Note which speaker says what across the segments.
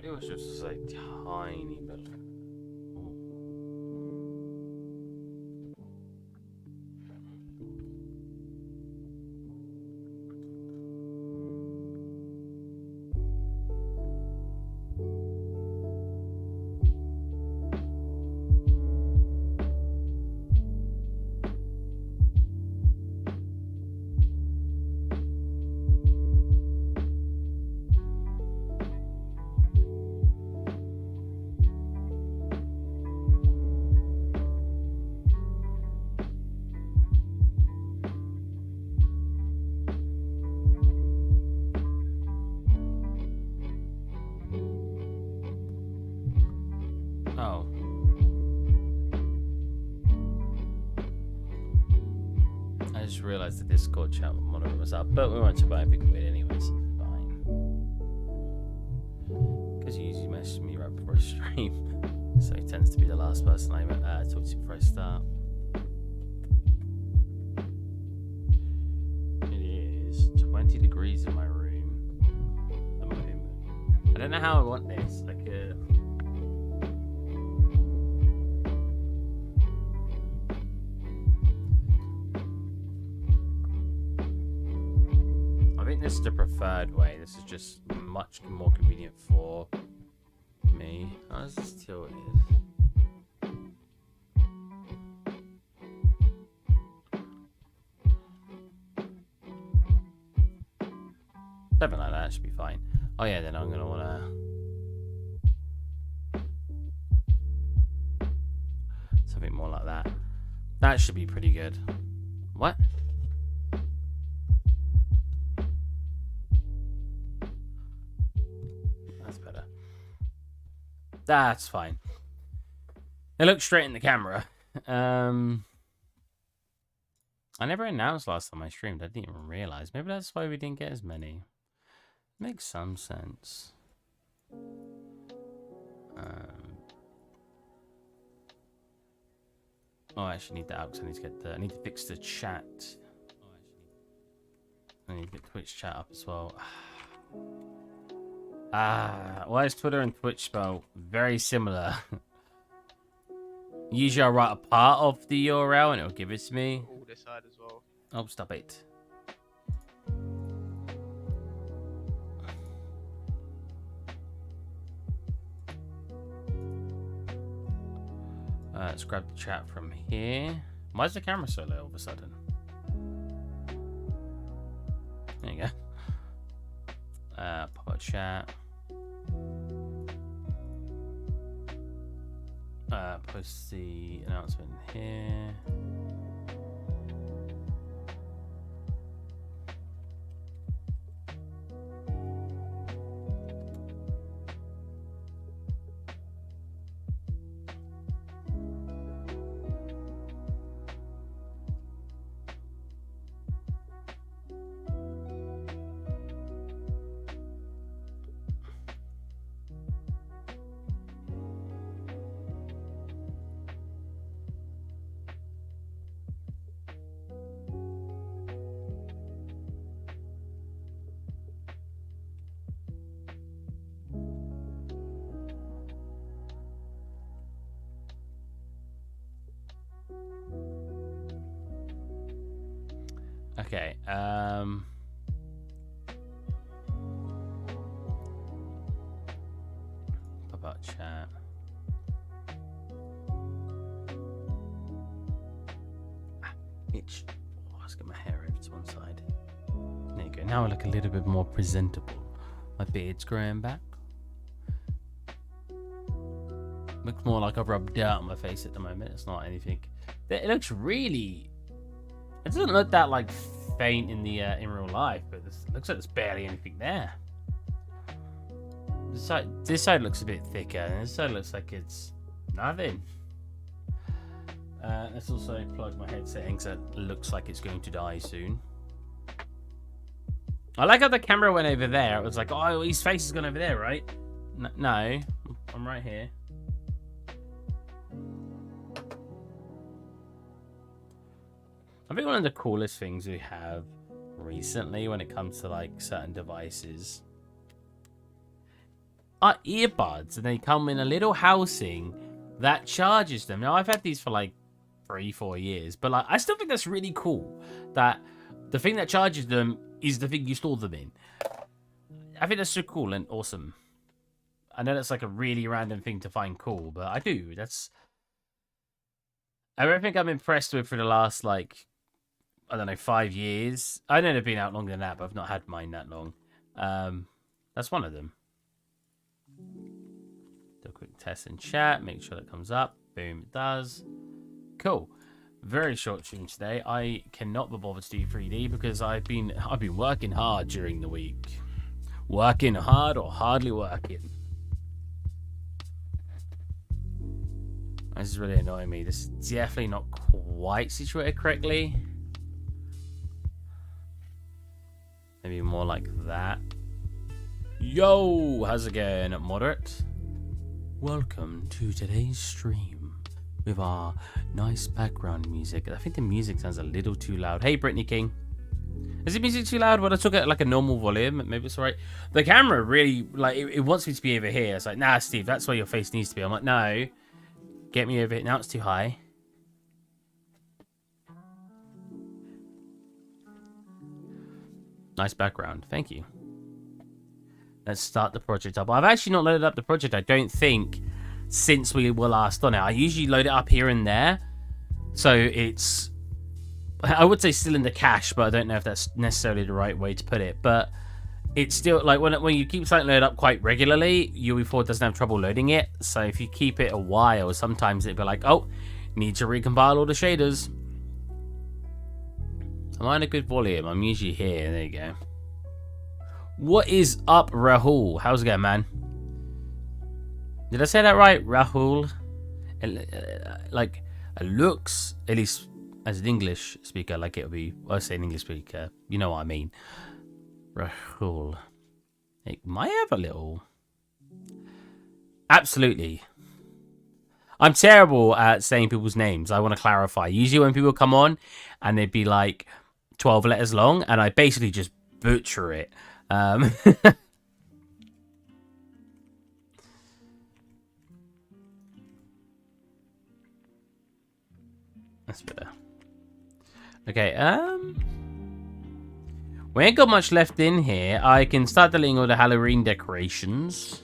Speaker 1: It was just a tiny bit. Oh. I just realised the Discord chat one of it was up, but we won't talk about everything weird anyways. Fine. Because you usually message me right before a stream, so he tends to be the last person I talk to before I start. It is 20 degrees in my room at the moment. I don't know how I want this. Like this is the preferred way. This is just much more convenient for me. How does this tilt is? Something like that should be fine. Oh yeah, then I'm gonna wanna something more like that. That should be pretty good. What? That's fine. It looks straight in the camera. I never announced last time I streamed. I didn't even realize. Maybe that's why we didn't get as many. Makes some sense. Oh, I actually need that out because I need to get I need to fix the chat. I need to get Twitch chat up as well. Why is Twitter and Twitch spelled very similar? Usually I'll write a part of the URL and it'll give it to me.
Speaker 2: All this side as well.
Speaker 1: Oh, stop it. Let's grab the chat from here. Why is the camera so low all of a sudden? There you go. Pop up chat. Post the announcement here. Okay, pop out chat. Itch. Oh, let's get my hair over to one side. There you go. Now I look a little bit more presentable. My beard's growing back. Looks more like I've rubbed dirt on my face at the moment. It's not anything. It looks really. It doesn't look that like faint in the in real life, but it looks like there's barely anything there. This side looks a bit thicker, and this side looks like it's nothing. Let's also plug my headset in because it looks like it's going to die soon. I like how the camera went over there. It was like, oh, his face has gone over there, right? No, I'm right here. I think one of the coolest things we have recently when it comes to like certain devices, are earbuds, and they come in a little housing that charges them. Now, I've had these for like 3-4 years, but like I still think that's really cool that the thing that charges them is the thing you store them in. I think that's so cool and awesome. I know that's like a really random thing to find cool, but I do. That's everything I'm impressed with for the last, like, I don't know, 5 years. I know they've been out longer than that, but I've not had mine that long. That's one of them. Do a quick test in chat, make sure that comes up. Boom, it does. Cool. Very short stream today. I cannot be bothered to do 3D because I've been working hard during the week. Working hard or hardly working. This is really annoying me. This is definitely not quite situated correctly. Maybe more like that. Yo, how's it going, Moderate? Welcome to today's stream with our nice background music. I think the music sounds a little too loud. Hey, Brittany King. Is the music too loud? Well, I took it at like a normal volume. Maybe it's alright. The camera really, like, it wants me to be over here. It's like, nah, Steve, that's where your face needs to be. I'm like, no. Get me over here. Now it's too high. Nice background. Thank you. Let's start the project up. I've actually not loaded up the project, I don't think, since we were last on it. I usually load it up here and there. So it's, I would say still in the cache, but I don't know if that's necessarily the right way to put it. But it's still, like, when you keep something loaded up quite regularly, UE4 doesn't have trouble loading it. So if you keep it a while, sometimes it'll be like, oh, need to recompile all the shaders. Am I in a good volume? I'm usually here. There you go. What is up, Rahul? How's it going, man? Did I say that right? Rahul? Like, it looks, at least as an English speaker, like it would be, well, I say an English speaker, you know what I mean. Rahul. It might have a little. Absolutely. I'm terrible at saying people's names. I want to clarify. Usually when people come on and they'd be like 12 letters long, and I basically just butcher it. That's better. Okay, we ain't got much left in here. I can start deleting all the Halloween decorations.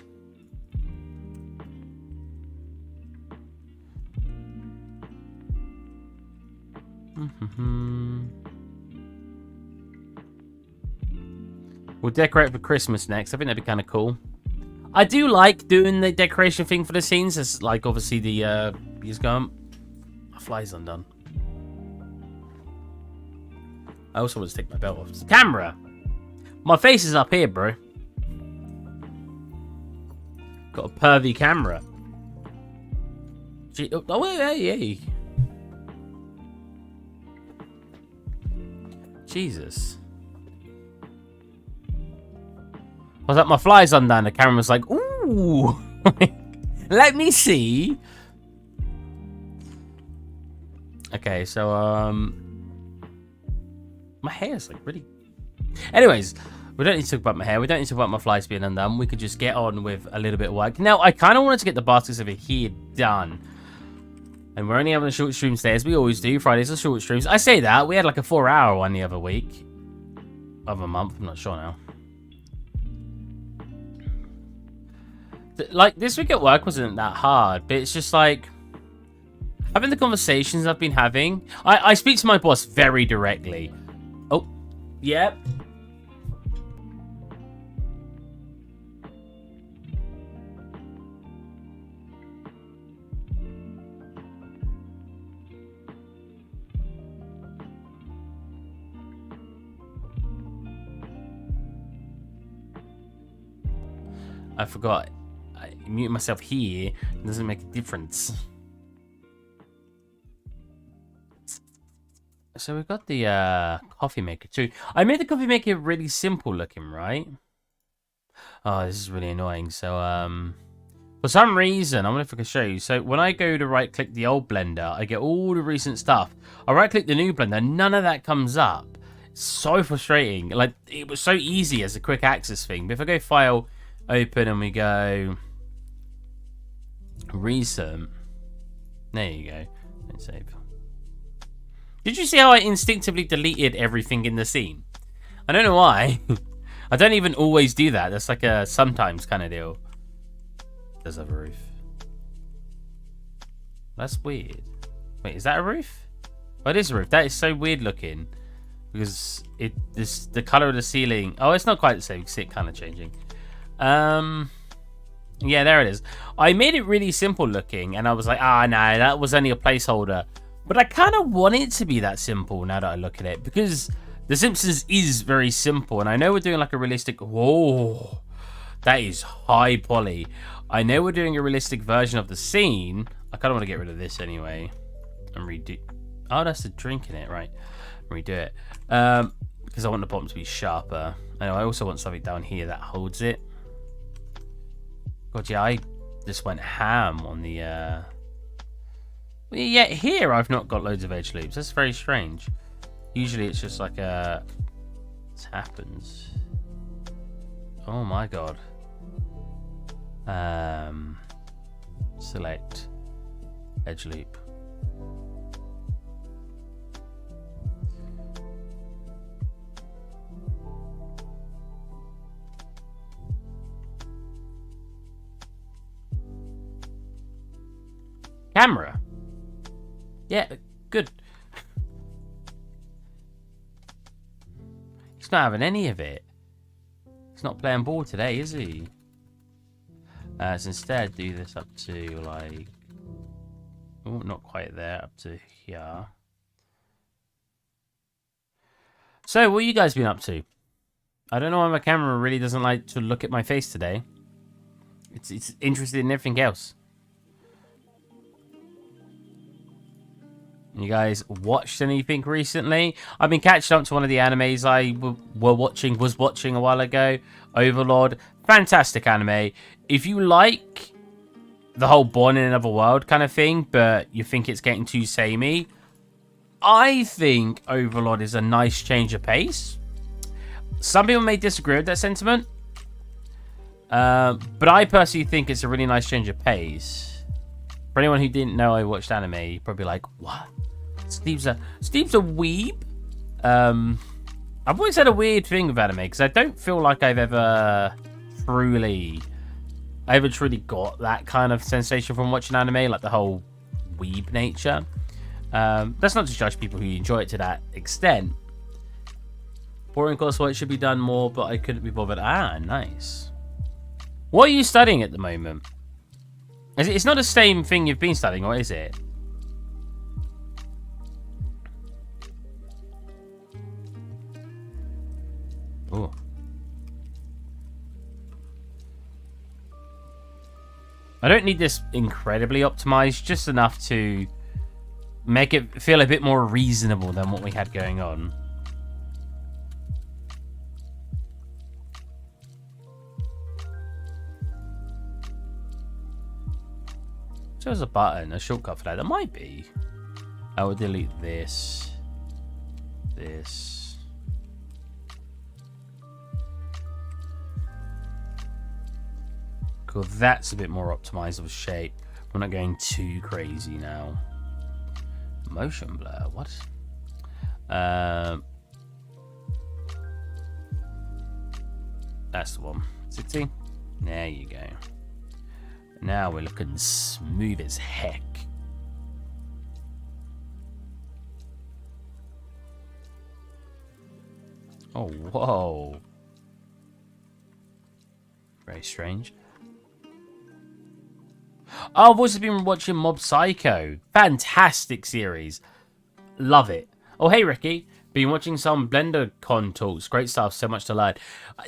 Speaker 1: We'll decorate for Christmas next. I think that'd be kind of cool. I do like doing the decoration thing for the scenes. It's like, obviously, the he's gone. My fly's undone. I also want to take my belt off. Camera. My face is up here, bro. Got a pervy camera. Gee, oh, hey. Jesus. I was like, my fly's undone. The camera was like, ooh. Let me see. Okay, so, my hair's like really... Anyways, we don't need to talk about my hair. We don't need to talk about my flies being undone. We could just get on with a little bit of work. Now, I kind of wanted to get the baskets over here done. And we're only having a short stream today, as we always do. Fridays are short streams. I say that. We had like a 4-hour one the other week. Of a month. I'm not sure now. Like, this week at work wasn't that hard. But it's just like... having the conversations I've been having. I speak to my boss very directly. Oh, yep. I forgot. I mute myself here. It doesn't make a difference. So we've got the coffee maker too. I made the coffee maker really simple looking, right? Oh, this is really annoying. So, for some reason, I wonder if I can show you. So when I go to right click the old blender, I get all the recent stuff. I right click the new blender, none of that comes up. It's so frustrating. Like, it was so easy as a quick access thing. But if I go file, open and we go recent. There you go. Let's save. Did you see how I instinctively deleted everything in the scene? I don't know why. I don't even always do that. That's like a sometimes kind of deal. There's a roof. That's weird. Wait, is that a roof? Oh, it is a roof. That is so weird looking. Because the color of the ceiling. Oh, it's not quite the same. You can see it kind of changing. Yeah, there it is. I made it really simple looking, and I was like, no, that was only a placeholder. But I kind of want it to be that simple now that I look at it, because The Simpsons is very simple, and I know we're doing like a realistic. Whoa, that is high poly. I know we're doing a realistic version of the scene. I kind of want to get rid of this anyway and redo. Oh, that's the drink in it, right? Redo it because I want the bottom to be sharper. And I also want something down here that holds it. God, yeah, I just went ham on the. Yeah, here I've not got loads of edge loops. That's very strange. Usually it's just like a. What happens? Oh my god. Select edge loop. Camera. Yeah, good. He's not having any of it. He's not playing ball today, is he? Let's instead do this up to like... Oh, not quite there. Up to here. So, what have you guys been up to? I don't know why my camera really doesn't like to look at my face today. It's interested in everything else. You guys watched anything recently? I've been catching up to one of the animes I was watching a while ago. Overlord. Fantastic anime. If you like the whole Born in Another World kind of thing, but you think it's getting too samey, I think Overlord is a nice change of pace. Some people may disagree with that sentiment. But I personally think it's a really nice change of pace. For anyone who didn't know I watched anime, you'd probably be like, what? Steve's a weeb? I've always had a weird thing with anime, because I don't feel like I've ever truly got that kind of sensation from watching anime, like the whole weeb nature. That's not to judge people who enjoy it to that extent. Boring coursework should be done more, but I couldn't be bothered. Ah, nice. What are you studying at the moment? It's not the same thing you've been studying, or is it? Oh. I don't need this incredibly optimized, just enough to make it feel a bit more reasonable than what we had going on. So there's a button, a shortcut for that. There might be. I will delete this. This. Cool, that's a bit more optimized of a shape. We're not going too crazy now. Motion blur, what? That's the one. 60. There you go. Now we're looking smooth as heck. Oh, whoa. Very strange. Oh, I've also been watching Mob Psycho. Fantastic series. Love it. Oh, hey, Ricky. Been watching some Blender Con talks. Great stuff. So much to learn.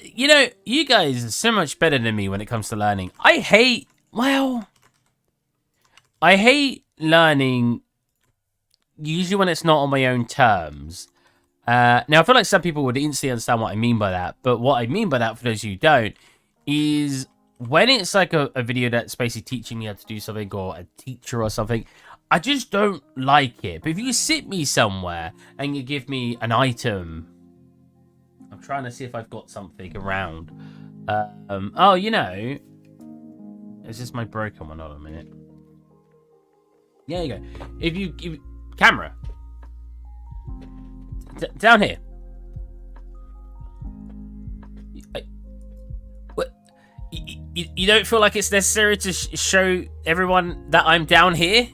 Speaker 1: You know, you guys are so much better than me when it comes to learning. I hate learning usually when it's not on my own terms. Now, I feel like some people would instantly understand what I mean by that. But what I mean by that, for those who don't, is when it's like a video that's basically teaching me how to do something, or a teacher or something, I just don't like it. But if you sit me somewhere and you give me an item, I'm trying to see if I've got something around Oh, you know, is this my broken one? Hold on a minute. Yeah, you go. If you camera down here. What? You don't feel like it's necessary to show everyone that I'm down here?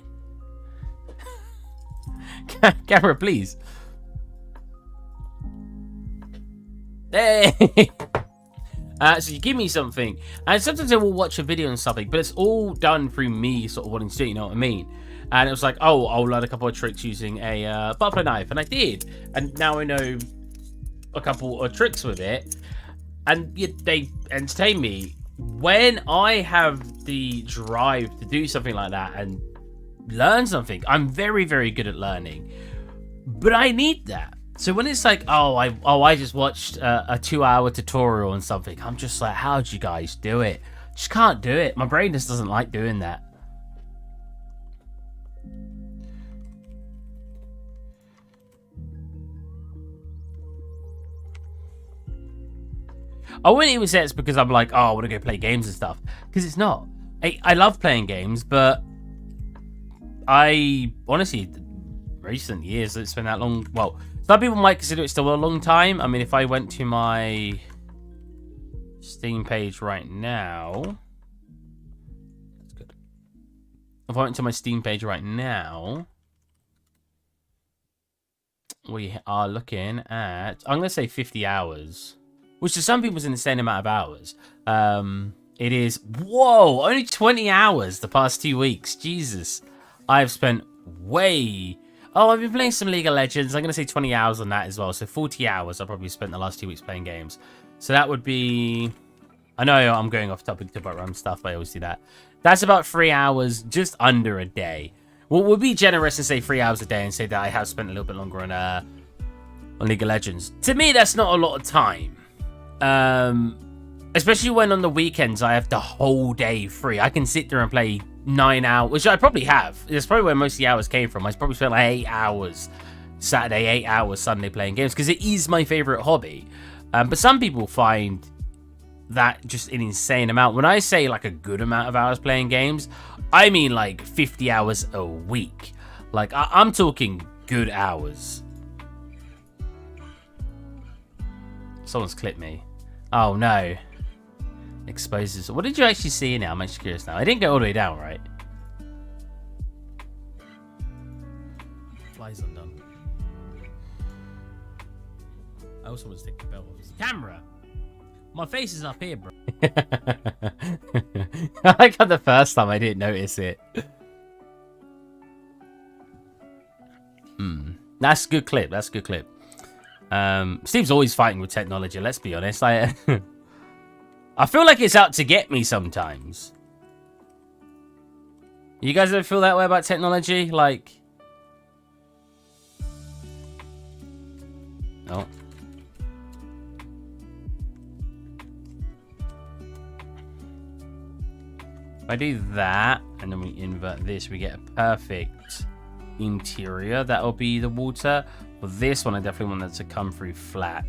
Speaker 1: Camera, please. Hey. So you give me something, and sometimes I will watch a video and something, but it's all done through me sort of wanting to do it, you know what I mean? And it was like, oh, I'll learn a couple of tricks using a butler knife, and I did, and now I know a couple of tricks with it, and they entertain me. When I have the drive to do something like that and learn something, I'm very, very good at learning, but I need that. So when it's like, I just watched a 2-hour tutorial on something, I'm just like, how'd you guys do it? Just can't do it. My brain just doesn't like doing that. I wouldn't even say it's because I'm like, oh, I want to go play games and stuff. Because it's not. I love playing games, but I honestly, recent years, it's been that long. Well, some people might consider it still a long time. I mean, if I went to my Steam page right now, that's good. If I went to my Steam page right now, we are looking at, I'm going to say 50 hours, which to some people is an insane amount of hours. It is, whoa, only 20 hours the past 2 weeks. Jesus, I've spent way... Oh, I've been playing some League of Legends. I'm going to say 20 hours on that as well. So 40 hours I've probably spent the last 2 weeks playing games. So that would be... I know I'm going off topic to about random stuff, but I always do that. That's about 3 hours, just under a day. We'll be generous and say 3 hours a day and say that I have spent a little bit longer on League of Legends. To me, that's not a lot of time. Especially when on the weekends I have the whole day free. I can sit there and play 9 hours, which I probably have. That's probably where most of the hours came from. I probably spent like 8 hours Saturday, 8 hours Sunday playing games, because it is my favorite hobby. But some people find that just an insane amount. When I say like a good amount of hours playing games, I mean like 50 hours a week. Like I'm talking good hours. Someone's clipped me. Oh no. Exposes. What did you actually see now? I'm actually curious now. I didn't go all the way down, right? Flies undone. I also want to stick the belt on the camera. My face is up here, bro. I like how the first time I didn't notice it. That's a good clip. That's a good clip. Steve's always fighting with technology, let's be honest. I feel like it's out to get me sometimes. You guys ever feel that way about technology? Like... Oh. If I do that, and then we invert this, we get a perfect interior. That'll be the water. For this one, I definitely want that to come through flat.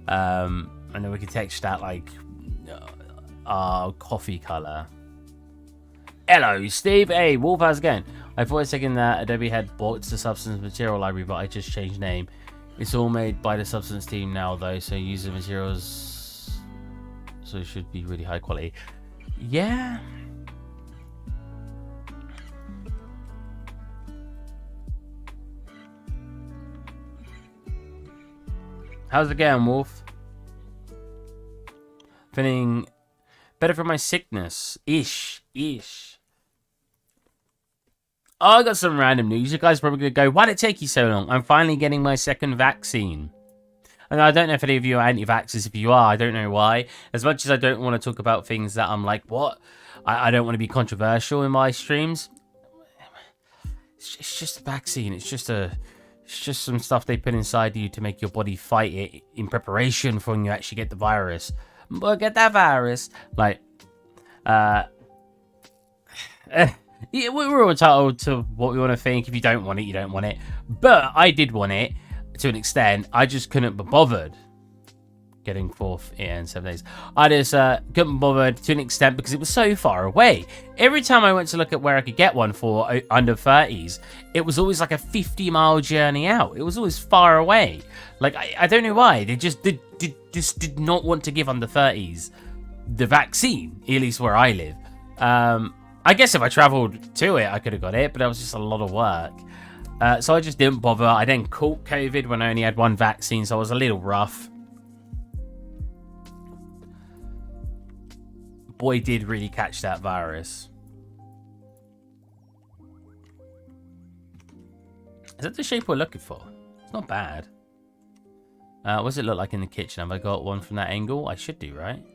Speaker 1: And then we can texture that like our coffee color. Hello, Steve. Hey, Wolf, how's it going? I thought a second that Adobe had bought the Substance material library, but I just changed name. It's all made by the Substance team now, though, so use the materials, so it should be really high quality. Yeah. How's it going, Wolf? Feeling better from my sickness. Ish. Oh, I got some random news. You guys are probably going to go, why did it take you so long? I'm finally getting my second vaccine. And I don't know if any of you are anti-vaxxers. If you are, I don't know why. As much as I don't want to talk about things that I'm like, what? I don't want to be controversial in my streams. It's just a vaccine. It's just some stuff they put inside you to make your body fight it in preparation for when you actually get the virus. But get that virus. Like, yeah, we're all entitled to what we want to think. If you don't want it, you don't want it. But I did want it to an extent. I just couldn't be bothered. getting fourth in 7 days. I just couldn't bother to an extent because it was so far away. Every time I went to look at where I could get one for under 30s, it was always like a 50-mile journey out. It was always far away. Like, I don't know why. They just did not want to give under 30s the vaccine, at least where I live. I guess if I travelled to it, I could have got it, but that was just a lot of work. So I just didn't bother. I then caught COVID when I only had one vaccine, so I was a little rough. Boy did really catch that virus. Is that the shape we're looking for? It's not bad. What does it look like in the kitchen? Have I got one from that angle? I should do, right?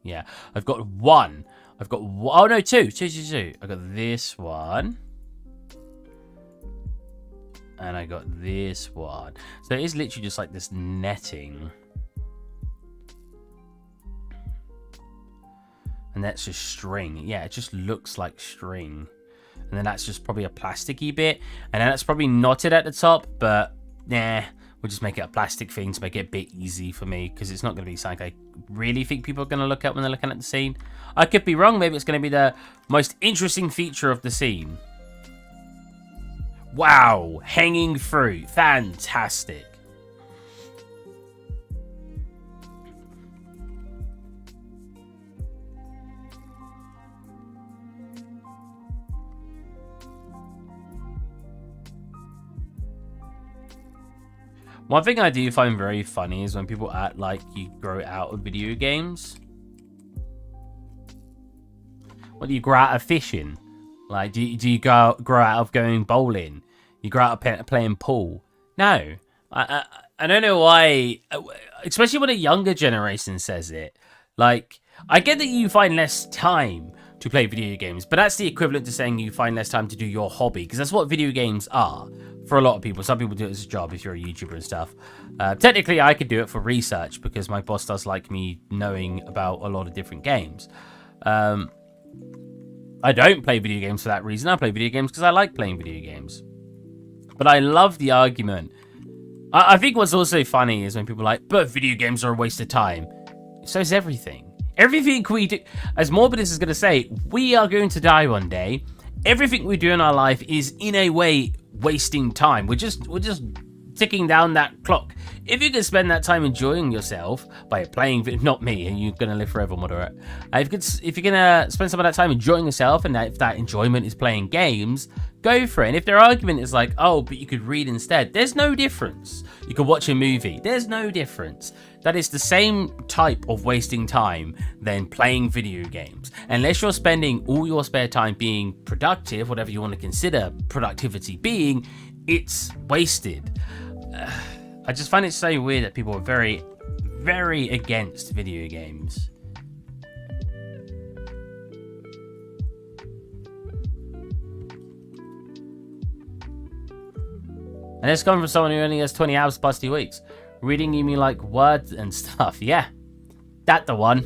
Speaker 1: Yeah. I've got one. I've got one. Oh, no, two. Two. I got this one. And I got this one. So it is literally just like this netting. And that's just string. Yeah, it just looks like string. And then that's just probably a plasticky bit. And then that's probably knotted at the top. But, nah, we'll just make it a plastic thing to make it a bit easy for me. Because it's not going to be something I really think people are going to look at when they're looking at the scene. I could be wrong. Maybe it's going to be the most interesting feature of the scene. Wow. Hanging fruit. Fantastic. One thing I do find very funny is when people act like you grow out of video games. What do you grow out of fishing? Like, do you grow out of going bowling? You grow out of playing pool? No. I don't know why, especially when a younger generation says it. Like, I get that you find less time to play video games, but that's the equivalent to saying you find less time to do your hobby, because that's what video games are for a lot of people. Some people do it as a job if you're a YouTuber and stuff. Technically, I could do it for research because my boss does like me knowing about a lot of different games. I don't play video games for that reason. I play video games because I like playing video games. But I love the argument. I think what's also funny is when people are like, but video games are a waste of time. So is everything. Everything we do, as morbid as it's going to say, we are going to die one day. Everything we do in our life is, in a way, wasting time. We're just ticking down that clock. If you can spend that time enjoying yourself by playing, not me, and you're gonna live forever, moderate. If you're gonna spend some of that time enjoying yourself, and if that enjoyment is playing games, go for it. And if their argument is like, oh, but you could read instead, there's no difference. You could watch a movie. There's no difference. That is the same type of wasting time than playing video games. Unless you're spending all your spare time being productive, whatever you want to consider productivity being, it's wasted. I just find it so weird that people are very, very against video games. And it's coming from someone who only has 20 hours plus 2 weeks. Reading, you mean like words and stuff? Yeah, that the one.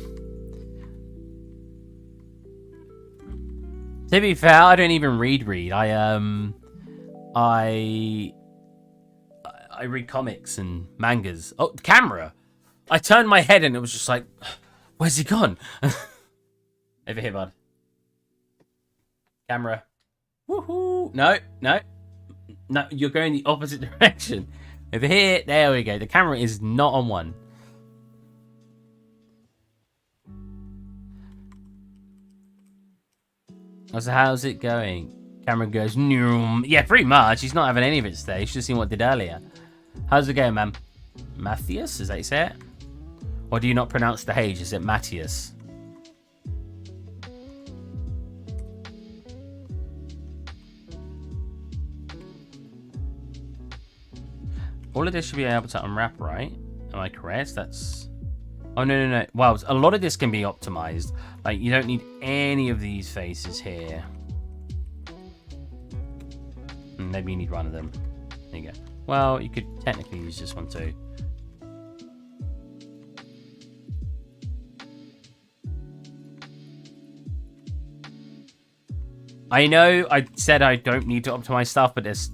Speaker 1: To be fair, I don't even read. I read comics and mangas. Oh, camera! I turned my head and it was just like, where's he gone? Over here, bud. Camera. Woohoo! No, you're going the opposite direction. Over here, there we go. The camera is not on one. So how's it going? Camera goes, noom. Yeah, pretty much. He's not having any of it today. He's just seen what I did earlier. How's it going, man? Matthias, is that you say it? Or do you not pronounce the H? Is it Matthias? All of this should be able to unwrap, right? Am I correct? That's... Oh, no. Well, a lot of this can be optimized. Like, you don't need any of these faces here. Maybe you need one of them. There you go. Well, you could technically use this one too. I know I said I don't need to optimize stuff, but there's...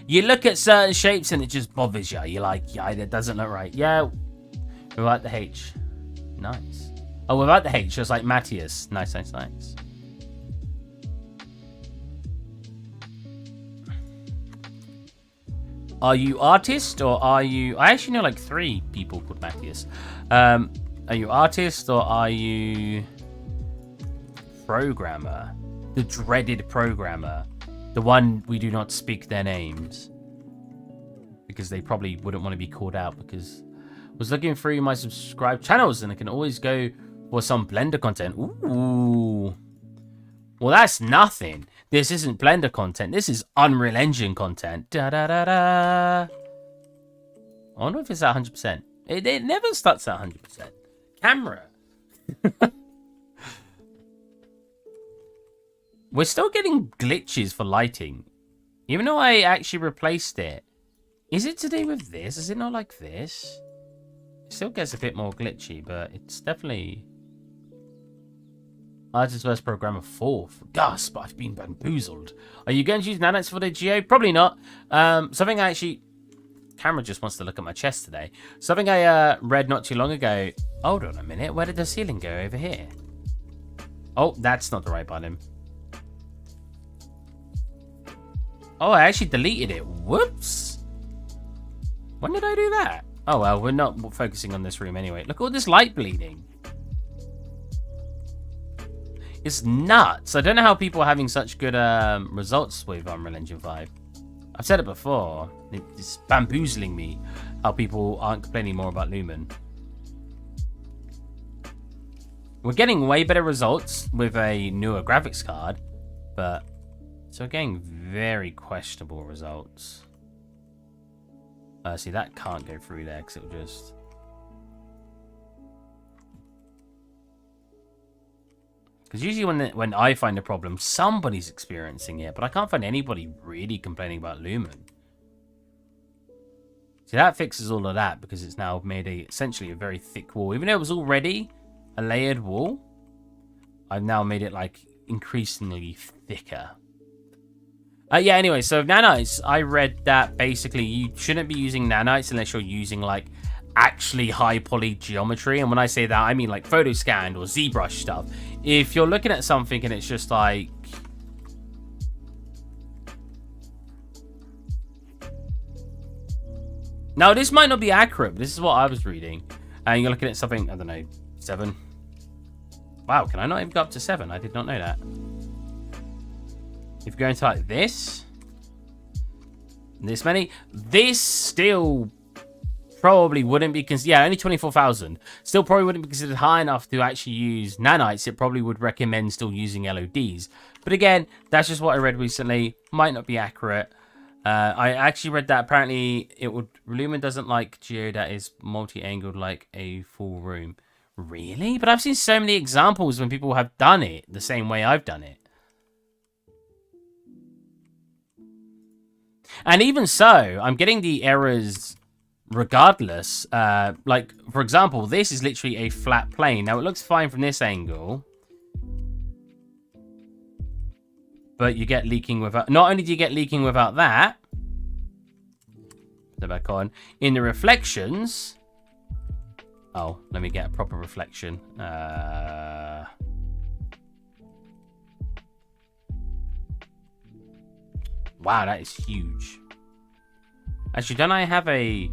Speaker 1: You look at certain shapes and it just bothers you. You're like, yeah, that doesn't look right. Yeah, Without the H. Nice. Oh, without the H, just like Matthias. Nice, nice, nice. Are you artist or are you... I actually know like 3 people called Matthias. Are you artist or are you programmer? The dreaded programmer. The one we do not speak their names. Because they probably wouldn't want to be called out because... I was looking through my subscribed channels and I can always go for some Blender content. Ooh. Well, that's nothing. This isn't Blender content. This is Unreal Engine content. Da da da da. I wonder if it's at 100%. It never starts at 100%. Camera. We're still getting glitches for lighting. Even though I actually replaced it. Is it to do with this? Is it not like this? It still gets a bit more glitchy, but it's definitely... Artist vs Programmer 4. Gasp, I've been bamboozled. Are you going to use nanites for the Geo? Probably not. Something I actually... Camera just wants to look at my chest today. Something I read not too long ago. Hold on a minute. Where did the ceiling go over here? Oh, that's not the right button. Oh, I actually deleted it. Whoops. When did I do that? Oh, well, we're not focusing on this room anyway. Look at all this light bleeding. It's nuts. I don't know how people are having such good results with Unreal Engine 5. I've said it before. It's bamboozling me how people aren't complaining more about Lumen. We're getting way better results with a newer graphics card, but so we're getting very questionable results. See, that can't go through there because it'll just... Because usually when I find a problem, somebody's experiencing it, but I can't find anybody really complaining about Lumen. See, that fixes all of that because it's now made essentially a very thick wall. Even though it was already a layered wall, I've now made it like increasingly thicker. Yeah, anyway, so nanites, I read that basically you shouldn't be using nanites unless you're using like actually high poly geometry. And when I say that, I mean like photo scanned or ZBrush stuff. If you're looking at something and it's just like... Now, this might not be accurate, but this is what I was reading. And you're looking at something, I don't know, 7. Wow, can I not even go up to 7? I did not know that. If you go into like this many, this still probably wouldn't be considered, yeah, only 24,000. Still probably wouldn't be considered high enough to actually use nanites. It probably would recommend still using LODs. But again, that's just what I read recently. Might not be accurate. I actually read that apparently Lumen doesn't like Geo that is multi-angled like a full room. Really? But I've seen so many examples when people have done it the same way I've done it. And even so, I'm getting the errors regardless. Like, for example, this is literally a flat plane. Now, it looks fine from this angle. But you get leaking without... Not only do you get leaking without that... Put that back on. In the reflections... Oh, let me get a proper reflection. Wow, that is huge. Actually, don't I have a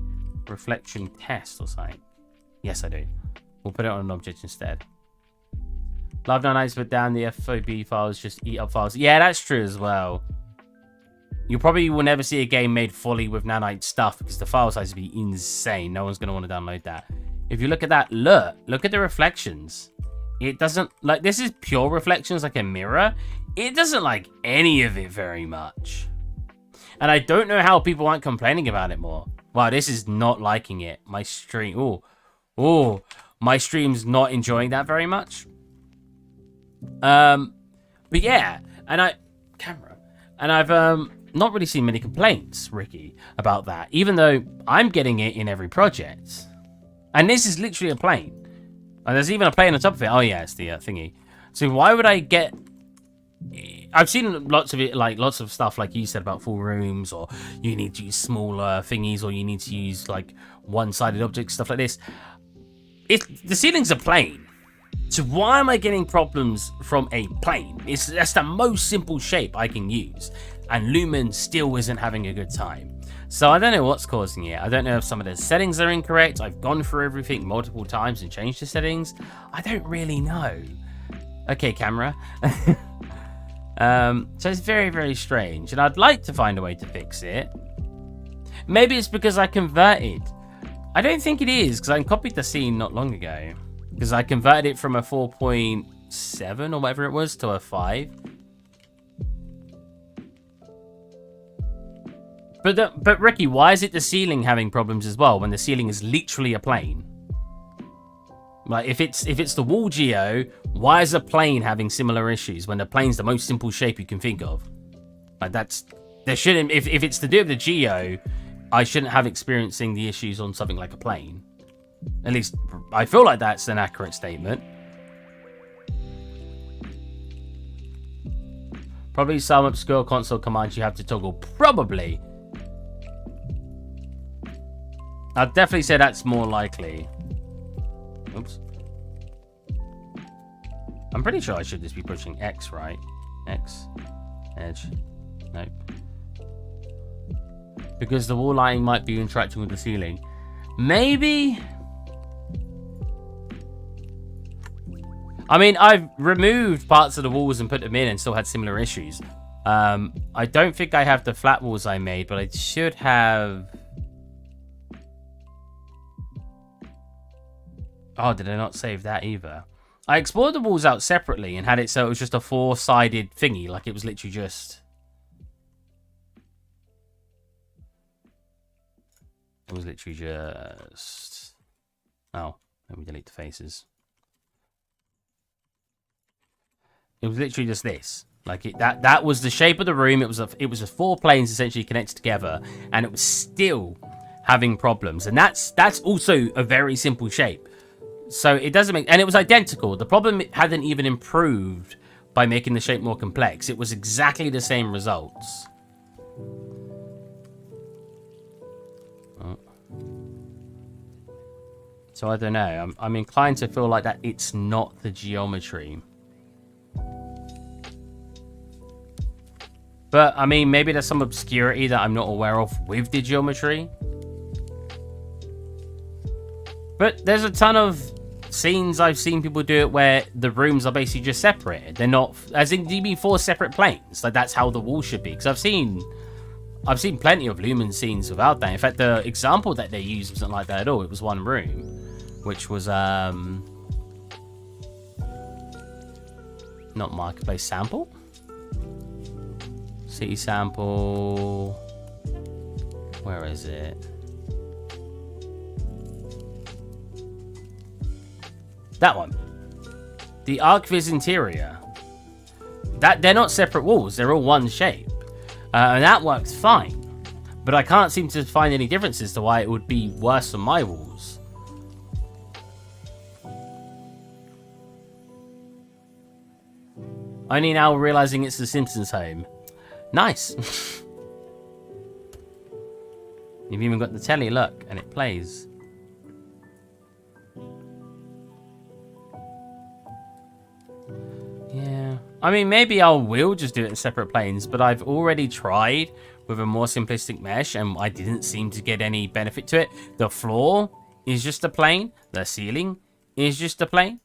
Speaker 1: reflection test or something? Yes, I do. We'll put it on an object instead. Love nanites, but down the FOB files just eat up files. Yeah, that's true as well. You probably will never see a game made fully with nanite stuff because the file size would be insane. No one's going to want to download that. If you look at that, look at the reflections. It doesn't, like, this is pure reflections like a mirror. It doesn't like any of it very much. And I don't know how people aren't complaining about it more. Wow, this is not liking it. My stream, my stream's not enjoying that very much. But yeah, and I've not really seen many complaints, Ricky, about that, even though I'm getting it in every project. And this is literally a plane. And there's even a plane on top of it. Oh yeah, it's the thingy. So why would I get... I've seen lots of it, like lots of stuff like you said about full rooms, or you need to use smaller thingies, or you need to use like one-sided objects, stuff like this. the ceiling's a plane. So why am I getting problems from a plane? That's the most simple shape I can use. And Lumen still isn't having a good time. So I don't know what's causing it. I don't know if some of the settings are incorrect. I've gone through everything multiple times and changed the settings. I don't really know. Okay, camera. So it's very, very strange. And I'd like to find a way to fix it. Maybe it's because I converted. I don't think it is, because I copied the scene not long ago. Because I converted it from a 4.7 or whatever it was to a 5. But Ricky, why is it the ceiling having problems as well when the ceiling is literally a plane? Like if it's the wall geo, why is a plane having similar issues when the plane's the most simple shape you can think of? Like there shouldn't, if it's to do with the geo, I shouldn't have experiencing the issues on something like a plane. At least I feel like that's an accurate statement. Probably some obscure console commands you have to toggle. Probably. I'd definitely say that's more likely. Oops. I'm pretty sure I should just be pushing X, right? X. Edge. Nope. Because the wall lighting might be interacting with the ceiling. Maybe... I mean, I've removed parts of the walls and put them in and still had similar issues. I don't think I have the flat walls I made, but I should have... Oh, did I not save that either? I explored the walls out separately and had it so it was just a 4-sided thingy, like it was literally just... It was literally just... Oh, let me delete the faces. It was literally just this. Like that was the shape of the room. It was just 4 planes essentially connected together, and it was still having problems. And that's also a very simple shape. So it doesn't make, and it was identical. The problem hadn't even improved by making the shape more complex. It was exactly the same results. Oh. So I don't know. I'm inclined to feel like that it's not the geometry. But, I mean, maybe there's some obscurity that I'm not aware of with the geometry. But there's a ton of scenes I've seen people do it where the rooms are basically just separated. They're not, as in, you mean 4 separate planes? Like, that's how the wall should be. Because I've seen plenty of Lumen scenes without that. In fact, the example that they used wasn't like that at all. It was one room, which was, not Marketplace Sample? City Sample. Where is it? That one. The ArcViz interior. They're not separate walls. They're all one shape. And that works fine. But I can't seem to find any differences to why it would be worse on my walls. Only now realizing it's the Simpsons home. Nice. You've even got the telly, look, and it plays. Yeah. I mean, maybe I will just do it in separate planes, but I've already tried with a more simplistic mesh, and I didn't seem to get any benefit to it. The floor is just a plane. The ceiling is just a plane.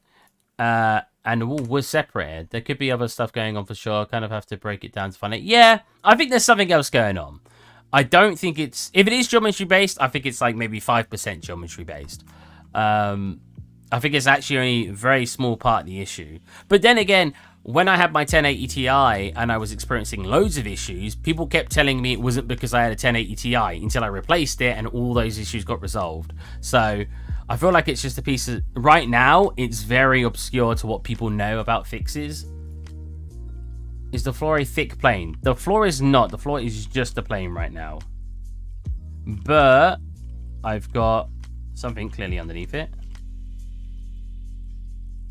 Speaker 1: And the wall was separated. There could be other stuff going on for sure. I kind of have to break it down to find it. Yeah, I think there's something else going on. I don't think it's... If it is geometry-based, I think it's like maybe 5% geometry-based. I think it's actually only a very small part of the issue. But then again, when I had my 1080 Ti and I was experiencing loads of issues, people kept telling me it wasn't because I had a 1080 Ti until I replaced it and all those issues got resolved. So... I feel like it's just a piece of... Right now, it's very obscure to what people know about fixes. Is the floor a thick plane? The floor is not. The floor is just a plane right now. But I've got something clearly underneath it.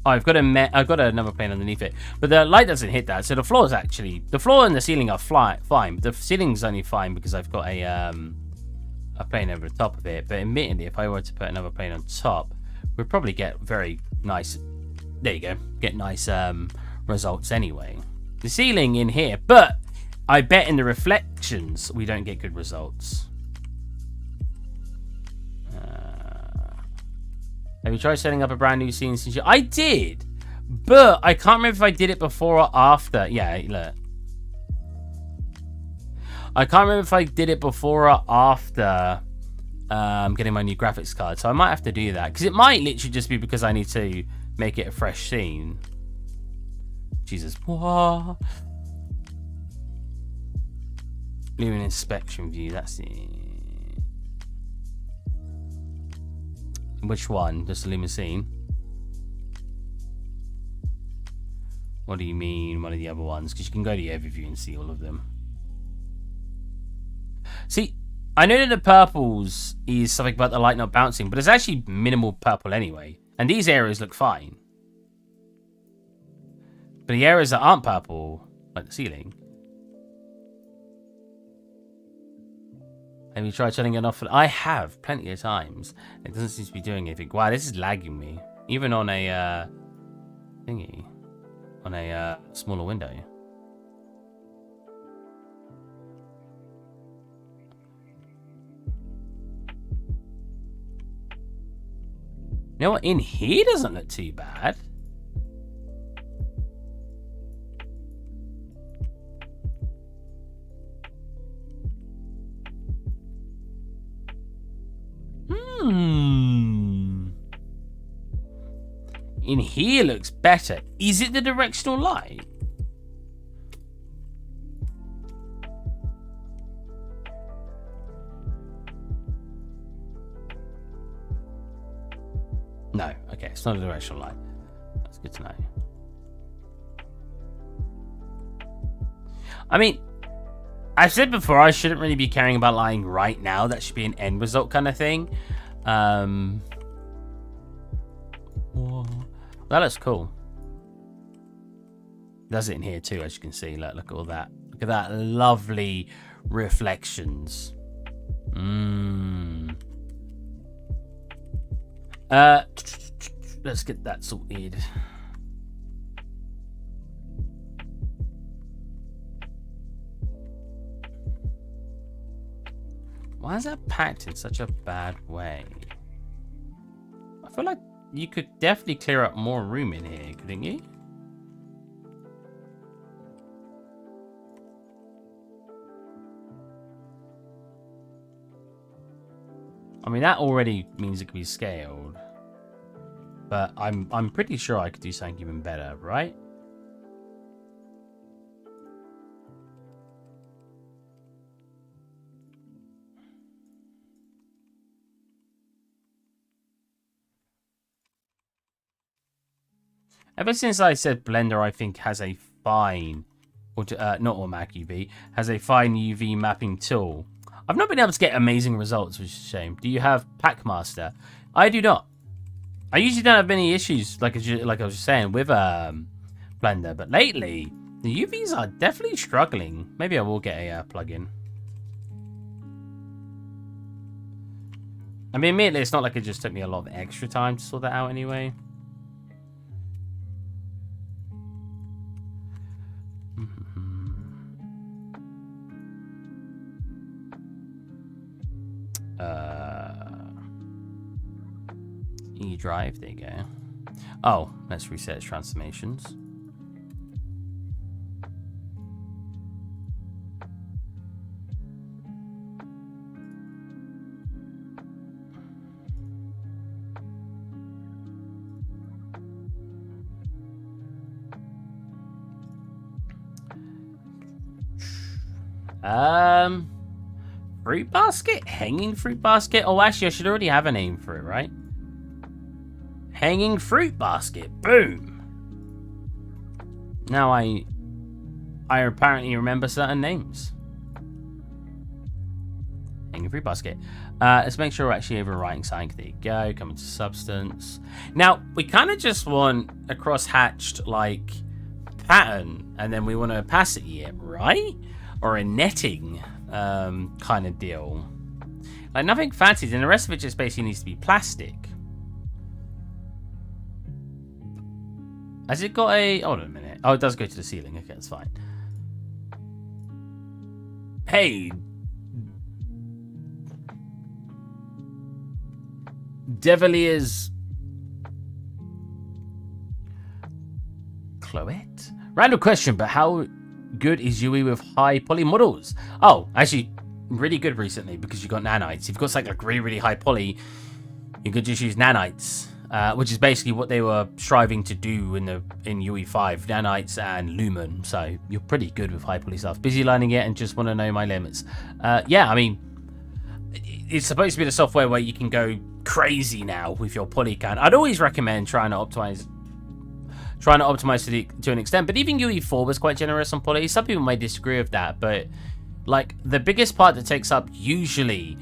Speaker 1: Oh, I've got another plane underneath it. But the light doesn't hit that. So the floor is actually... The floor and the ceiling are fine. The ceiling's only fine because I've got a plane over the top of it. But admittedly, if I were to put another plane on top, we'll probably get very nice. There you go. Get nice results anyway. The ceiling in here, but I bet in the reflections we don't get good results. Have you tried setting up a brand new scene since you... I did, but I can't remember if I did it before or after. Yeah, look. I can't remember if I did it before or after getting my new graphics card, so I might have to do that, because it might literally just be because I need to make it a fresh scene. Jesus. Whoa. Lumen inspection view, that's it. Which one? Just the limousine? What do you mean, one of the other ones? Because you can go to the overview and see all of them. See, I know that the purples is something about the light not bouncing, but it's actually minimal purple anyway. And these areas look fine. But the areas that aren't purple, like the ceiling. Have you tried turning it off? I have, plenty of times. It doesn't seem to be doing anything. Wow, this is lagging me. Even on a thingy. On a smaller window. You know what? In here doesn't look too bad. In here looks better. Is it the directional light? No. Okay, it's not a directional light. That's good to know. I mean, I've said before I shouldn't really be caring about lighting right now. That should be an end result kind of thing. Whoa. That looks cool. Does it in here too, as you can see. Look at all that. Look at that lovely reflections. Let's get that sorted. Why is that packed in such a bad way? I feel like you could definitely clear up more room in here, couldn't you? I mean, that already means it could be scaled. But I'm pretty sure I could do something even better, right? Ever since I said Blender, I think, has a fine, or not automatic UV, has a fine UV mapping tool. I've not been able to get amazing results, which is a shame. Do you have Packmaster? I do not. I usually don't have many issues, like I was just saying, with Blender, but lately the UVs are definitely struggling. Maybe I will get a plugin. I mean, admittedly, it's not like it just took me a lot of extra time to sort that out anyway. E-Drive, there you go. Oh, let's reset transformations. Fruit basket? Hanging fruit basket? Oh, actually, I should already have a name for it, right? Hanging fruit basket. Boom. Now I apparently remember certain names. Hanging fruit basket. Let's make sure we're actually overwriting something. There you go. Coming to substance. Now, we kind of just want a cross-hatched, like, pattern. And then we want to opacity it, right? Or a netting kind of deal. Like, nothing fancy. And the rest of it just basically needs to be plastic. Has it got a... Hold on a minute. Oh, it does go to the ceiling. Okay, that's fine. Hey. Devilier's... Cloette? Random question, but how good is UE with high poly models? Oh, actually, really good recently because you got nanites. If you've got something like really, really high poly, you could just use nanites, which is basically what they were striving to do in UE5, nanites and lumen. So you're pretty good with high poly stuff. Busy learning it and just want to know my limits. Yeah, I mean, it's supposed to be the software where you can go crazy now with your poly count. I'd always recommend trying to optimize to an extent, but even UE4 was quite generous on poly. Some people may disagree with that, but like the biggest part that takes up usually